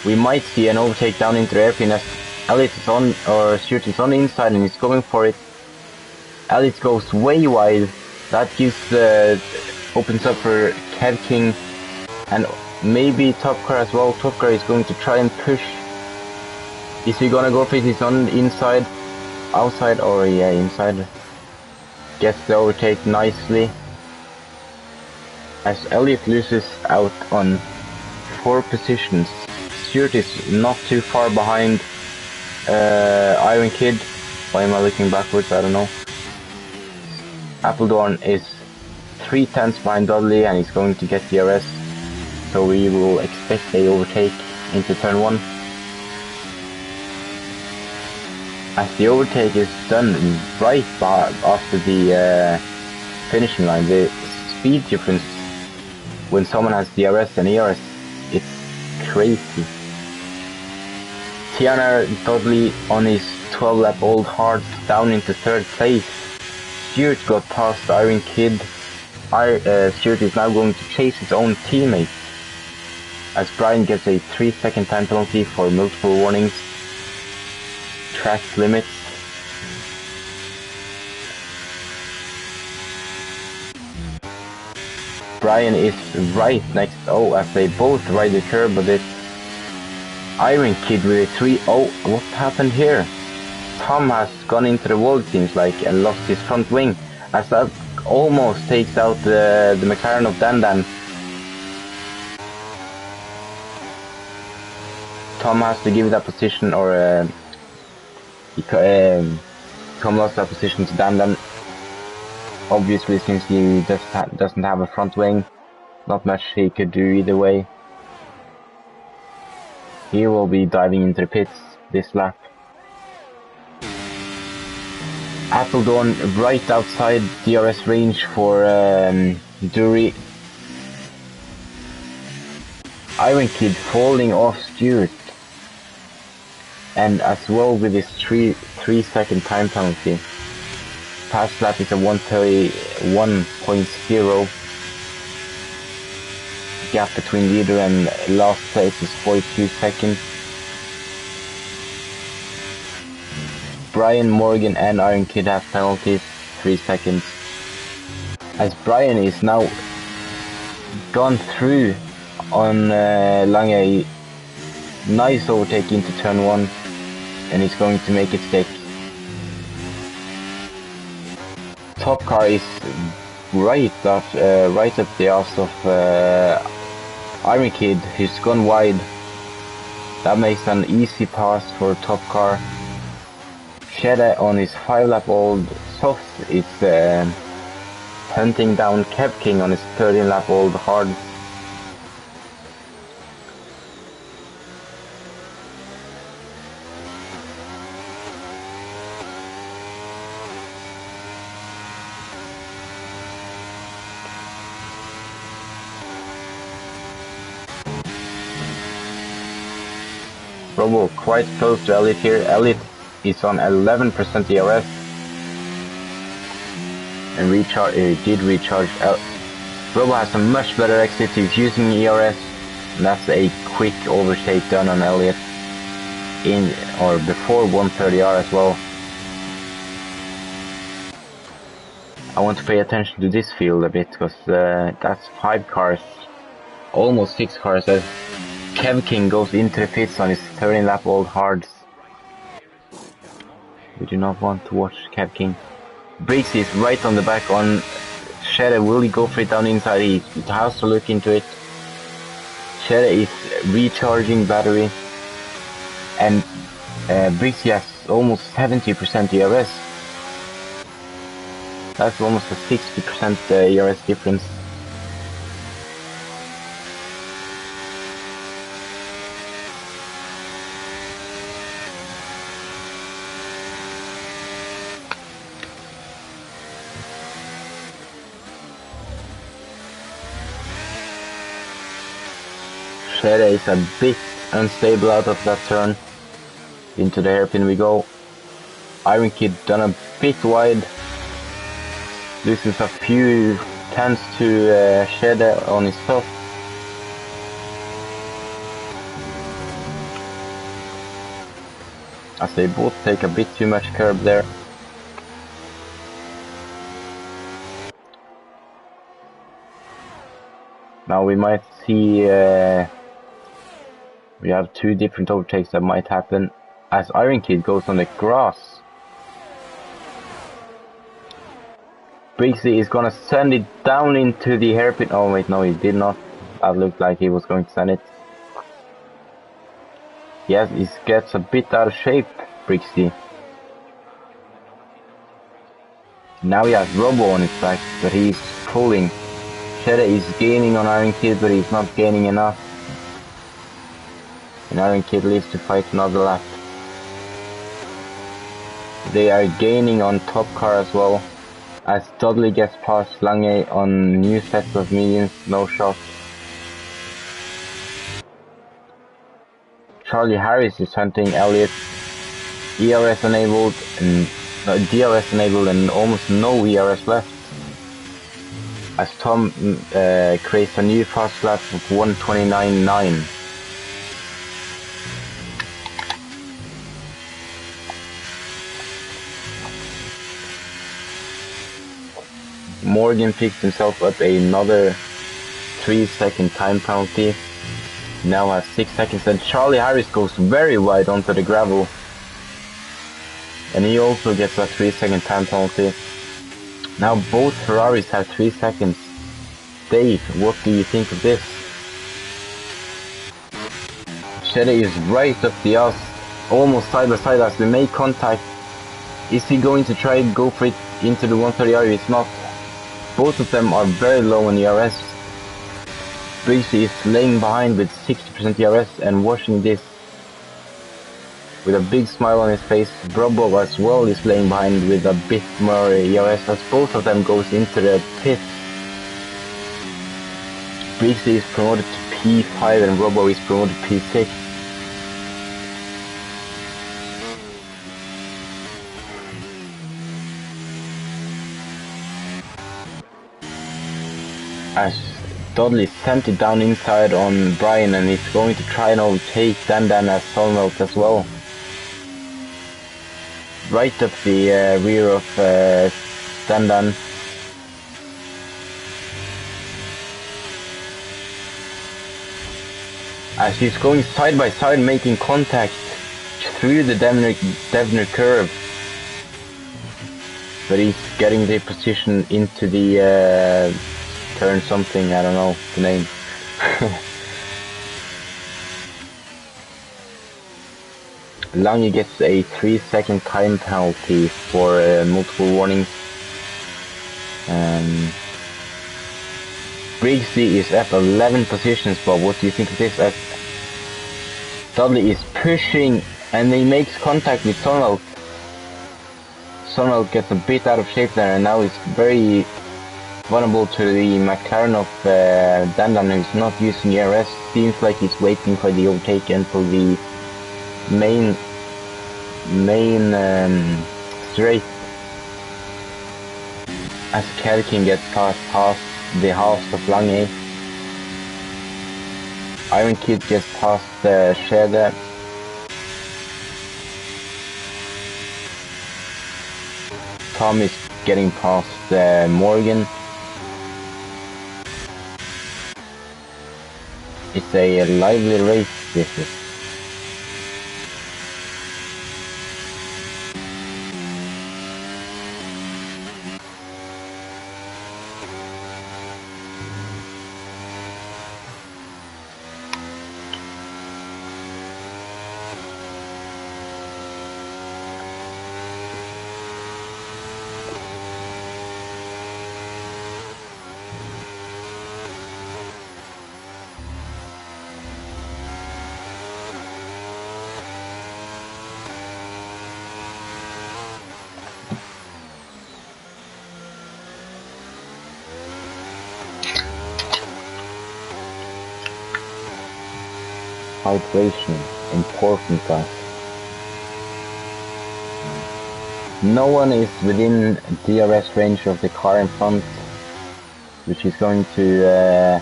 We might see an overtake down into the airplane as Elliott is on, or Stuart is on the inside and he's going for it. Elliott goes way wide. That gives opens up for Kev King and maybe Top Car as well. Top Car is going to try and push. Is he gonna go for it? He's on the inside, outside, or yeah, inside. Gets the overtake nicely, as Elliott loses out on 4 positions. Stuart is not too far behind Iron Kid. Why am I looking backwards? I don't know. Appledorn is 3/10 behind Dudley and he's going to get DRS, so we will expect a overtake into turn 1. As the overtake is done right after the finishing line, the speed difference when someone has DRS and ERS, it's crazy. Tiana Dudley on his 12-lap-old hard down into 3rd place. Stuart got past Iron Kid. Stuart is now going to chase his own teammate, as Brian gets a 3-second time penalty for multiple warnings. Track limits. Brian is right next, as they both ride the curb, but it's Iron Kid with a 3. Oh, what happened here? Tom has gone into the wall, it seems like, and lost his front wing, as that almost takes out the McLaren of Dan. Tom has to give that position, or Tom lost that position to Dan. Obviously, since he doesn't have a front wing, not much he could do either way. He will be diving into the pits this lap. Appledorn right outside DRS range for Dury. Iron Kid falling off Stuart, and as well with his 3-second time penalty. Past lap is a 131.0. Gap between leader and last place is 42 seconds. Brian, Morgan and Iron Kid have penalties, 3 seconds. As Brian is now gone through on Lange, nice overtake into turn 1, and he's going to make it stick. Top Car is right up the ass of Iron Kid, who's gone wide. That makes an easy pass for Top Car. Shedda on his 5-lap-old soft is hunting down Kev King on his 13-lap-old hard. Robo quite close to Elliott here. Elliott is on 11% DRS and did recharge. Robo has a much better exit. He's using ERS, and that's a quick overtake done on Elliott in or before 130R as well. I want to pay attention to this field a bit, because that's 5 cars, almost 6 cars, as Kev King goes into the pits on his 30 lap old hards. We do not want to watch Kev King. Briggs is right on the back on Shedder. Will he go for it down inside? He has to look into it. Shedder is recharging battery, and Briggs has almost 70% ERS. That's almost a 60% ERS difference. Shedder is a bit unstable out of that turn. Into the hairpin we go. Iron Kid done a bit wide. Loses a few tenths to Shedder on his top. As they both take a bit too much curb there. Now we might see we have 2 different overtakes that might happen as Iron Kid goes on the grass. Briggsy is gonna send it down into the hairpin. Oh wait, no, he did not. That looked like he was going to send it. Yes, he gets a bit out of shape, Briggsy. Now he has Robo on his back, but he's pulling. Shedder is gaining on Iron Kid, but he's not gaining enough. And Iron Kid leaves to fight another lap. They are gaining on top car as well, as Dudley gets past Lange on new sets of mediums, no shots. Charlie Harris is hunting Elliott. ERS enabled and DRS enabled and almost no ERS left. As Tom creates a new fast lap of 1:29.9. Morgan picks himself up another 3-second time penalty. Now has 6 seconds, and Charlie Harris goes very wide onto the gravel. And he also gets a 3-second time penalty. Now both Ferraris have 3 seconds. Dave, what do you think of this? Shedder is right up the ass, almost side by side as they make contact. Is he going to try and go for it into the 130R? It's not. Both of them are very low on ERS. Briggsy is laying behind with 60% ERS and watching this with a big smile on his face. Brobo as well is laying behind with a bit more ERS as both of them goes into the pit. Briggsy is promoted to P5 and Robo is promoted to P6. As Dudley sent it down inside on Brian, and he's going to try and overtake Dandan as Solmelt as well. Right up the rear of Dandan. As he's going side by side making contact through the Devner curve. But he's getting the position into the turn something, I don't know the name. Lange gets a 3-second time penalty for multiple warnings. Briggsy is up 11 positions, but what do you think of this? As Dudley is pushing and he makes contact with Sonal. Sonal gets a bit out of shape there, and now he's very vulnerable to the McLaren of Dandan, who's not using ERS. Seems like he's waiting for the overtake until the main straight. As Kelkin gets past the half of Lange. Iron Kid gets past Shedder. Tom is getting past Morgan. It's a lively race, this is. Hydration, important guys. No one is within DRS range of the car in front, which is going to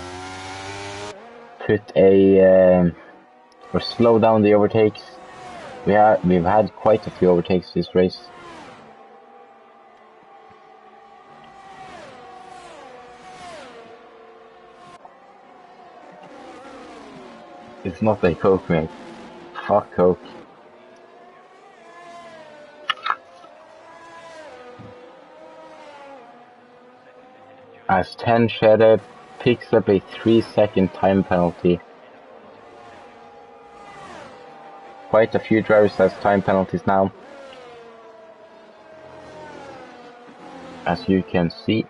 put a or slow down the overtakes. We've had quite a few overtakes this race. It's not a Coke, mate. Fuck Coke. As 10 Shedder picks up a 3-second time penalty. Quite a few drivers have time penalties now. As you can see.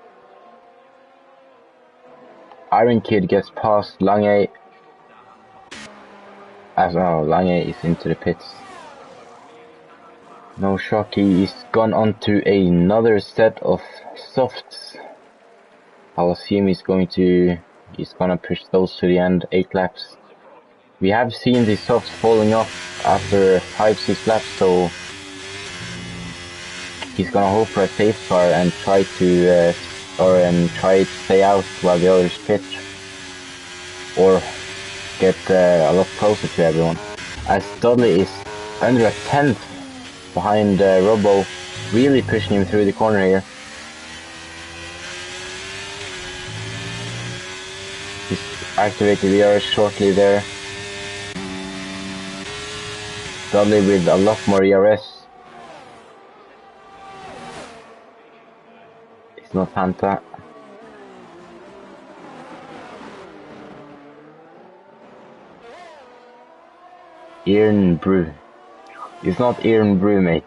Iron Kid gets past Lange. As well, Lange is into the pits. No shock, he's gone on to another set of softs. I'll assume he's gonna push those to the end, 8 laps. We have seen the softs falling off after 5-6 laps, so he's gonna hope for a safe car and try to try to stay out while the others pit, or get a lot closer to everyone. As Dudley is under a tenth behind Robbo, really pushing him through the corner here. He's activated the ERS shortly there. Dudley with a lot more ERS. It's not Fanta. Iron Brew. It's not Iron Brew, mate.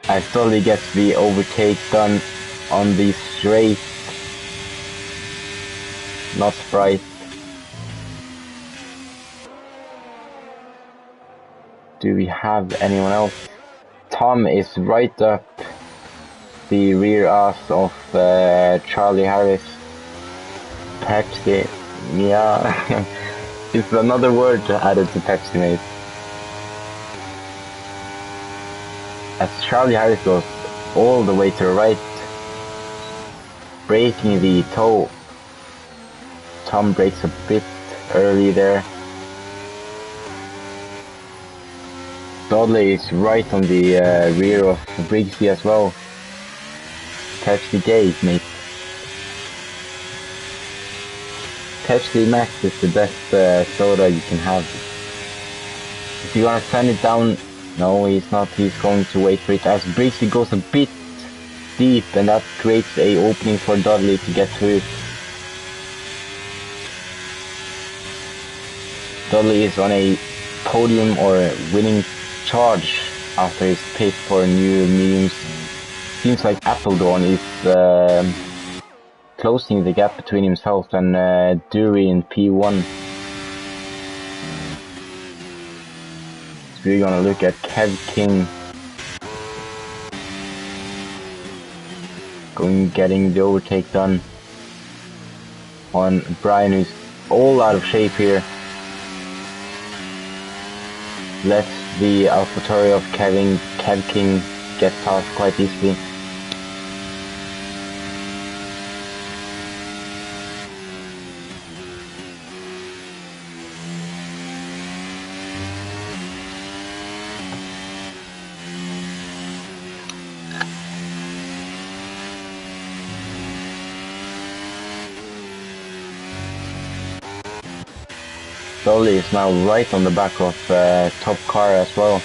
As Dudley gets the overtake done on the straight. Not Sprite. Do we have anyone else? Tom is right up the rear ass of Charlie Harris. Pepsi. Yeah. It's another word added to Pepsi, mate. As Charlie Harris goes all the way to the right, breaking the toe. Tom breaks a bit early there. Dudley is right on the rear of Briggsy as well. Pepsi Gate, mate. Pepsi Max is the best soda you can have. Is he gonna send it down? No, he's not. He's going to wait for it as Briggsy goes a bit deep, and that creates a opening for Dudley to get through. Dudley is on a podium or winning charge after his pit for new mediums. Seems like Appledorn is closing the gap between himself and Dury in P1. So we're gonna look at Kev King getting the overtake done on Brian, who's all out of shape here. Let the AlphaTauri of Kev King get past quite easily. Dudley is now right on the back of top car as well.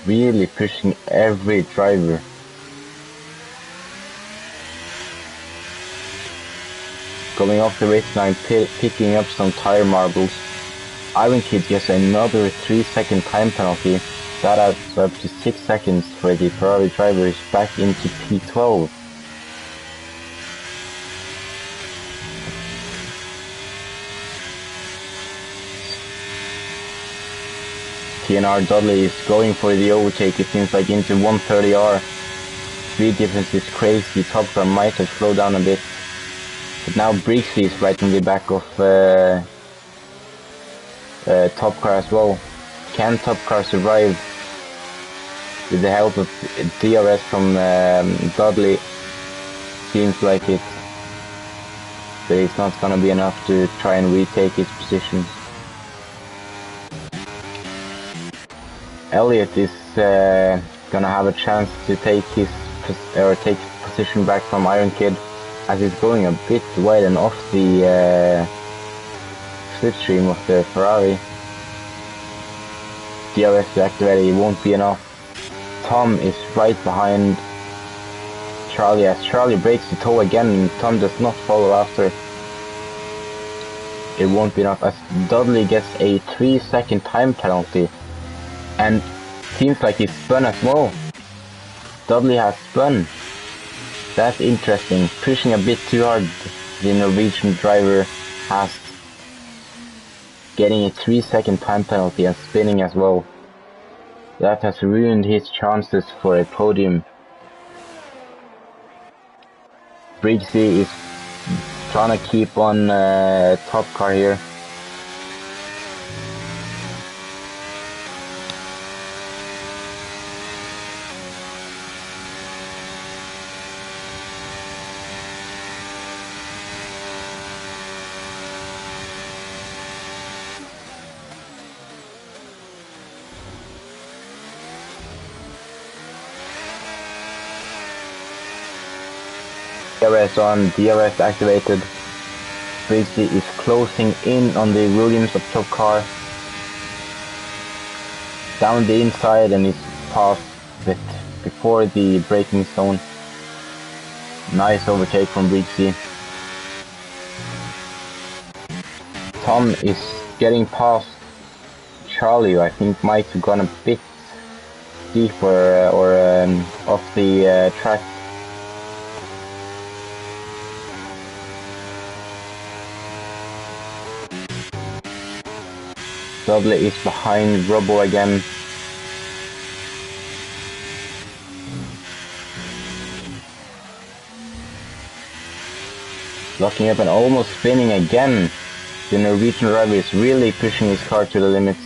Really pushing every driver. Going off the race line, picking up some tire marbles. Iron Kid gets another 3-second time penalty. That adds up to 6 seconds for the Ferrari drivers back into P12. TNR Dudley is going for the overtake, it seems like, into 130R. Speed difference is crazy, Top Car might have slowed down a bit. But now Brixie is right in the back of Top Car as well. Can Top Car survive with the help of DRS from Dudley? Seems like it, but it's not gonna be enough to try and retake his position. Elliott is gonna have a chance to take his position back from Iron Kid, as he's going a bit wide and off the slipstream of the Ferrari. DRS activated, it won't be enough. Tom is right behind Charlie as Charlie breaks the toe again and Tom does not follow after. It won't be enough as Dudley gets a 3-second time penalty, and seems like he's spun as well. Dudley has spun. That's interesting. Pushing a bit too hard, the Norwegian driver has getting a 3-second time penalty and spinning as well. That has ruined his chances for a podium. Brixie is trying to keep on Top Car here. DRS on, DRS activated. Brixie is closing in on the Williams of Top Car. Down the inside and is past it before the braking zone. Nice overtake from Brixie. Tom is getting past Charlie, I think might have gone a bit deeper or off the track. Dudley is behind Robbo again. Locking up and almost spinning again. The Norwegian driver is really pushing his car to the limits.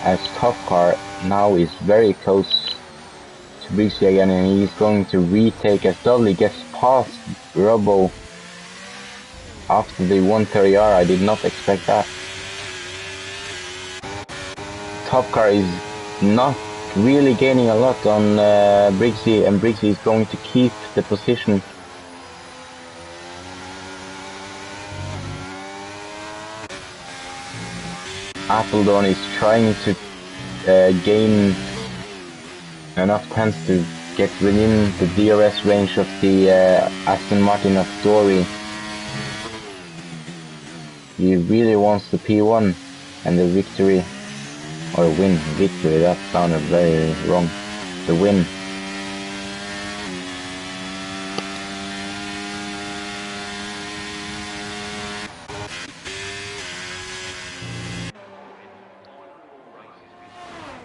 As Top Car now is very close to Brixie again, and he's going to retake as Dudley gets past Robbo after the 130R. I did not expect that. Top Car is not really gaining a lot on Brixie, and Brixie is going to keep the position. Appledorn is trying to gain enough tense to get within the DRS range of the Aston Martin of Story. He really wants the P1 and the victory, or win, victory, that sounded very wrong, the win.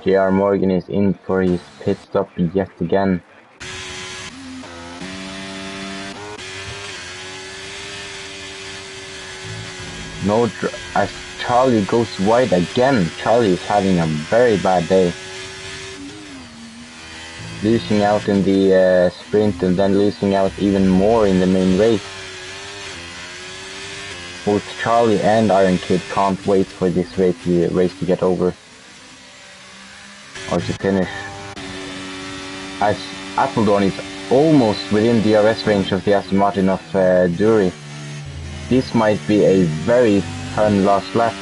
JR Morgan is in for his pit stop yet again. No, as Charlie goes wide again. Charlie is having a very bad day. Losing out in the sprint and then losing out even more in the main race. Both Charlie and Iron Kid can't wait for this race to get over. Or to finish. As Appledorn is almost within the DRS range of the Aston Martin of Dury. This might be a very fun last lap.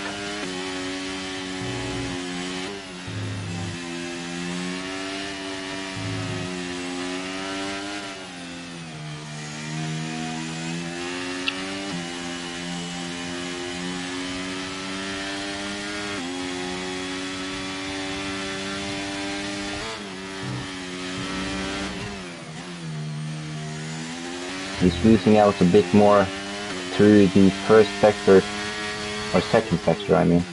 He's losing out a bit more through the first sector, or second sector I mean.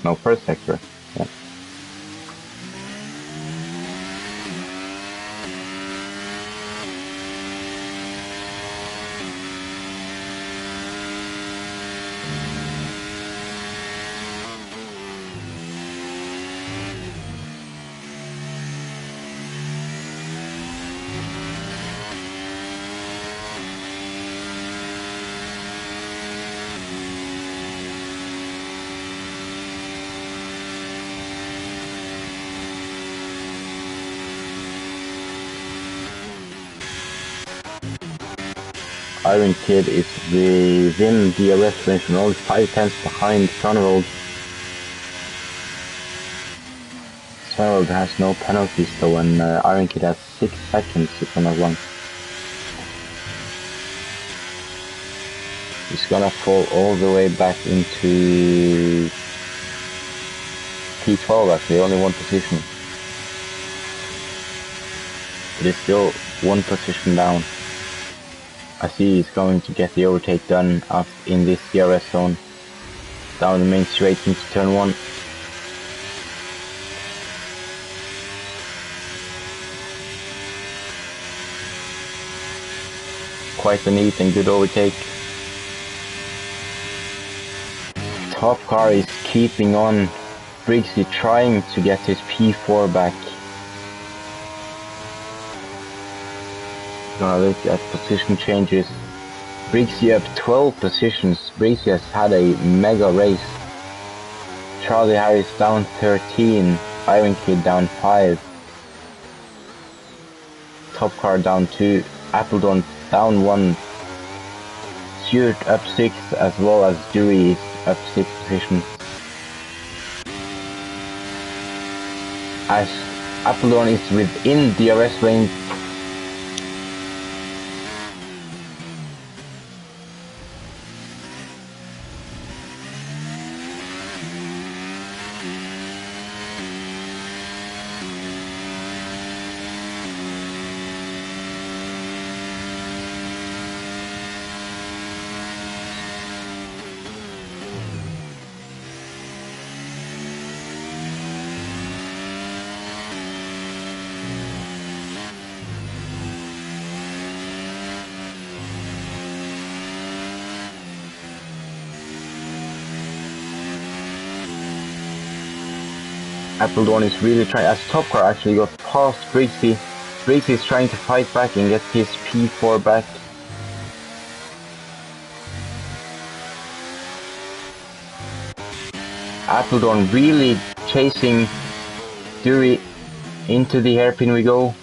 No, first sector, yeah. Iron Kid is within the arrest range and only 5 tenths behind Sonnerold. Sonnerold has no penalties though, and Iron Kid has 6 seconds if I'm not wrong. He's gonna fall all the way back into P12 actually, only 1 position. But it's still 1 position down. I see he's going to get the overtake done up in this DRS zone. Down the main straight into turn 1. Quite a neat and good overtake. Top car is keeping on. Briggsy trying to get his P4 back. Gonna look at position changes. Briggsy up 12 positions. Briggsy has had a mega race. Charlie Harris down 13. Iron Kid down 5. Top car down 2. Appledorn down 1. Stewart up 6, as well as Dewey is up 6 positions. As Appledorn is within the DRS range. Appledorn is really trying, as Top Car actually got past Briggsy. Briggsy is trying to fight back and get his P4 back. Appledorn really chasing Dewey into the hairpin we go.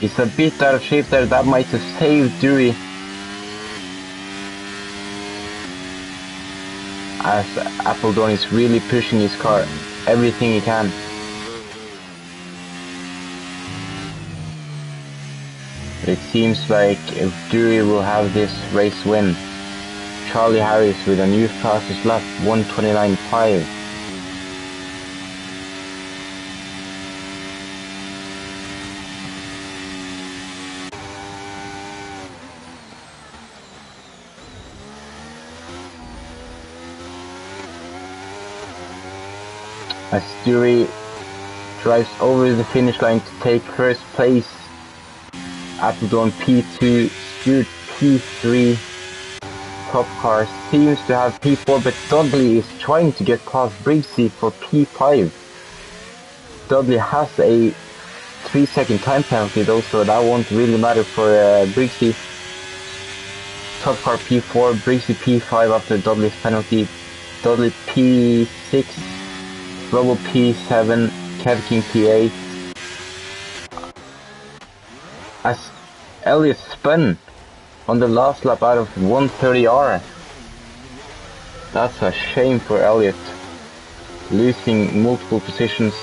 It's a bit out of shape there, that might have saved Dewey. As Appledorn is really pushing his car everything he can. But it seems like if Dewey will have this race win. Charlie Harris with a new fastest lap, 1:29.5. As Dewey drives over the finish line to take first place. Appledorn P2, Stewart P3, top car seems to have P4, but Dudley is trying to get past Briggsy for P5. Dudley has a 3-second time penalty though, so that won't really matter for Briggsy. Top car P4, Briggsy P5 after Dudley's penalty. Dudley P6, Robo P7, Kev King P8. As Elliott spun on the last lap out of 130R. That's a shame for Elliott, losing multiple positions.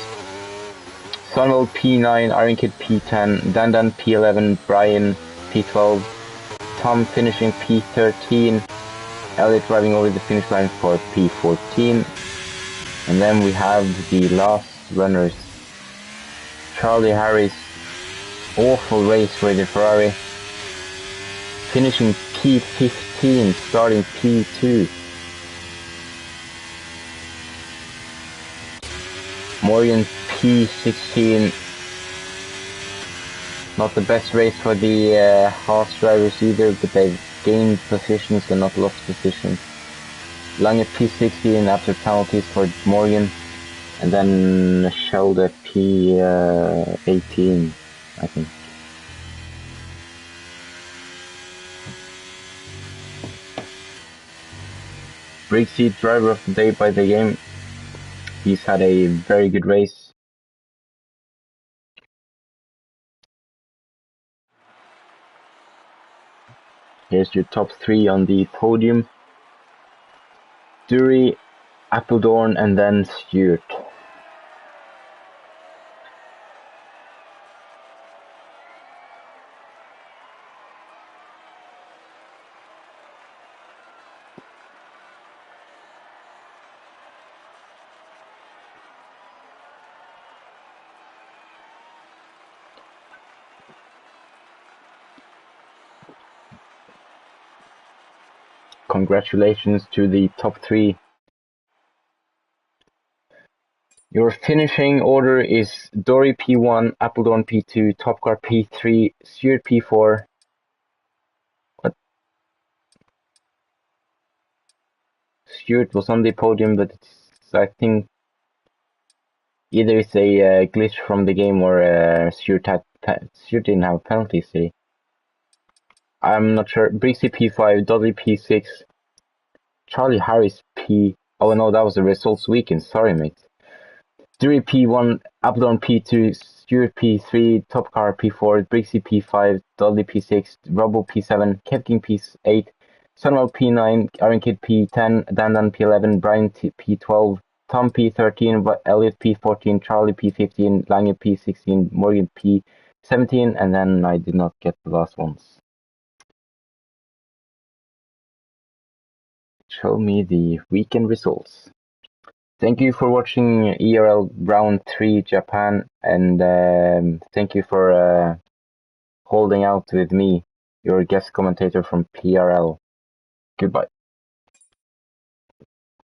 Sunwell P9, Iron Kid P10, Dandan P11, Brian P12, Tom finishing P13, Elliott driving over the finish line for P14. And then we have the last runners. Charlie Harris, awful race for the Ferrari, finishing P15, starting P2. Morgan P16, not the best race for the Haas drivers either, but they've gained positions and not lost positions. Lange P16 after penalties for Morgan, and then Schelde P18, I think. Briggsy, driver of the day by the game. He's had a very good race. Here's your top three on the podium. Dury, Appledorn, and then Stewart. Congratulations to the top three. Your finishing order is Dory P1, Appledorn P2, Top Car P3, Stewart P4. What? Stewart was on the podium, but I think either it's a glitch from the game or Stewart didn't have penalties today. I'm not sure. Brixie P5, Dudley P6, Charlie Harris P. Oh no, that was the results weekend. Sorry, mate. Dury P1, Appledorn P2, Stewart P3, Top Car P4, Brixie P5, Dudley P6, Robbo P7, Kevkin P8, Sunwell P9, Iron Kid P10, Dandan P11, Brian P12, Tom P13, Elliot P14, Charlie P15, Lange P16, Morgan P17, and then I did not get the last ones. Show me the weekend results. Thank you for watching ERL Round 3 Japan, and thank you for holding out with me, your guest commentator from PRL. Goodbye.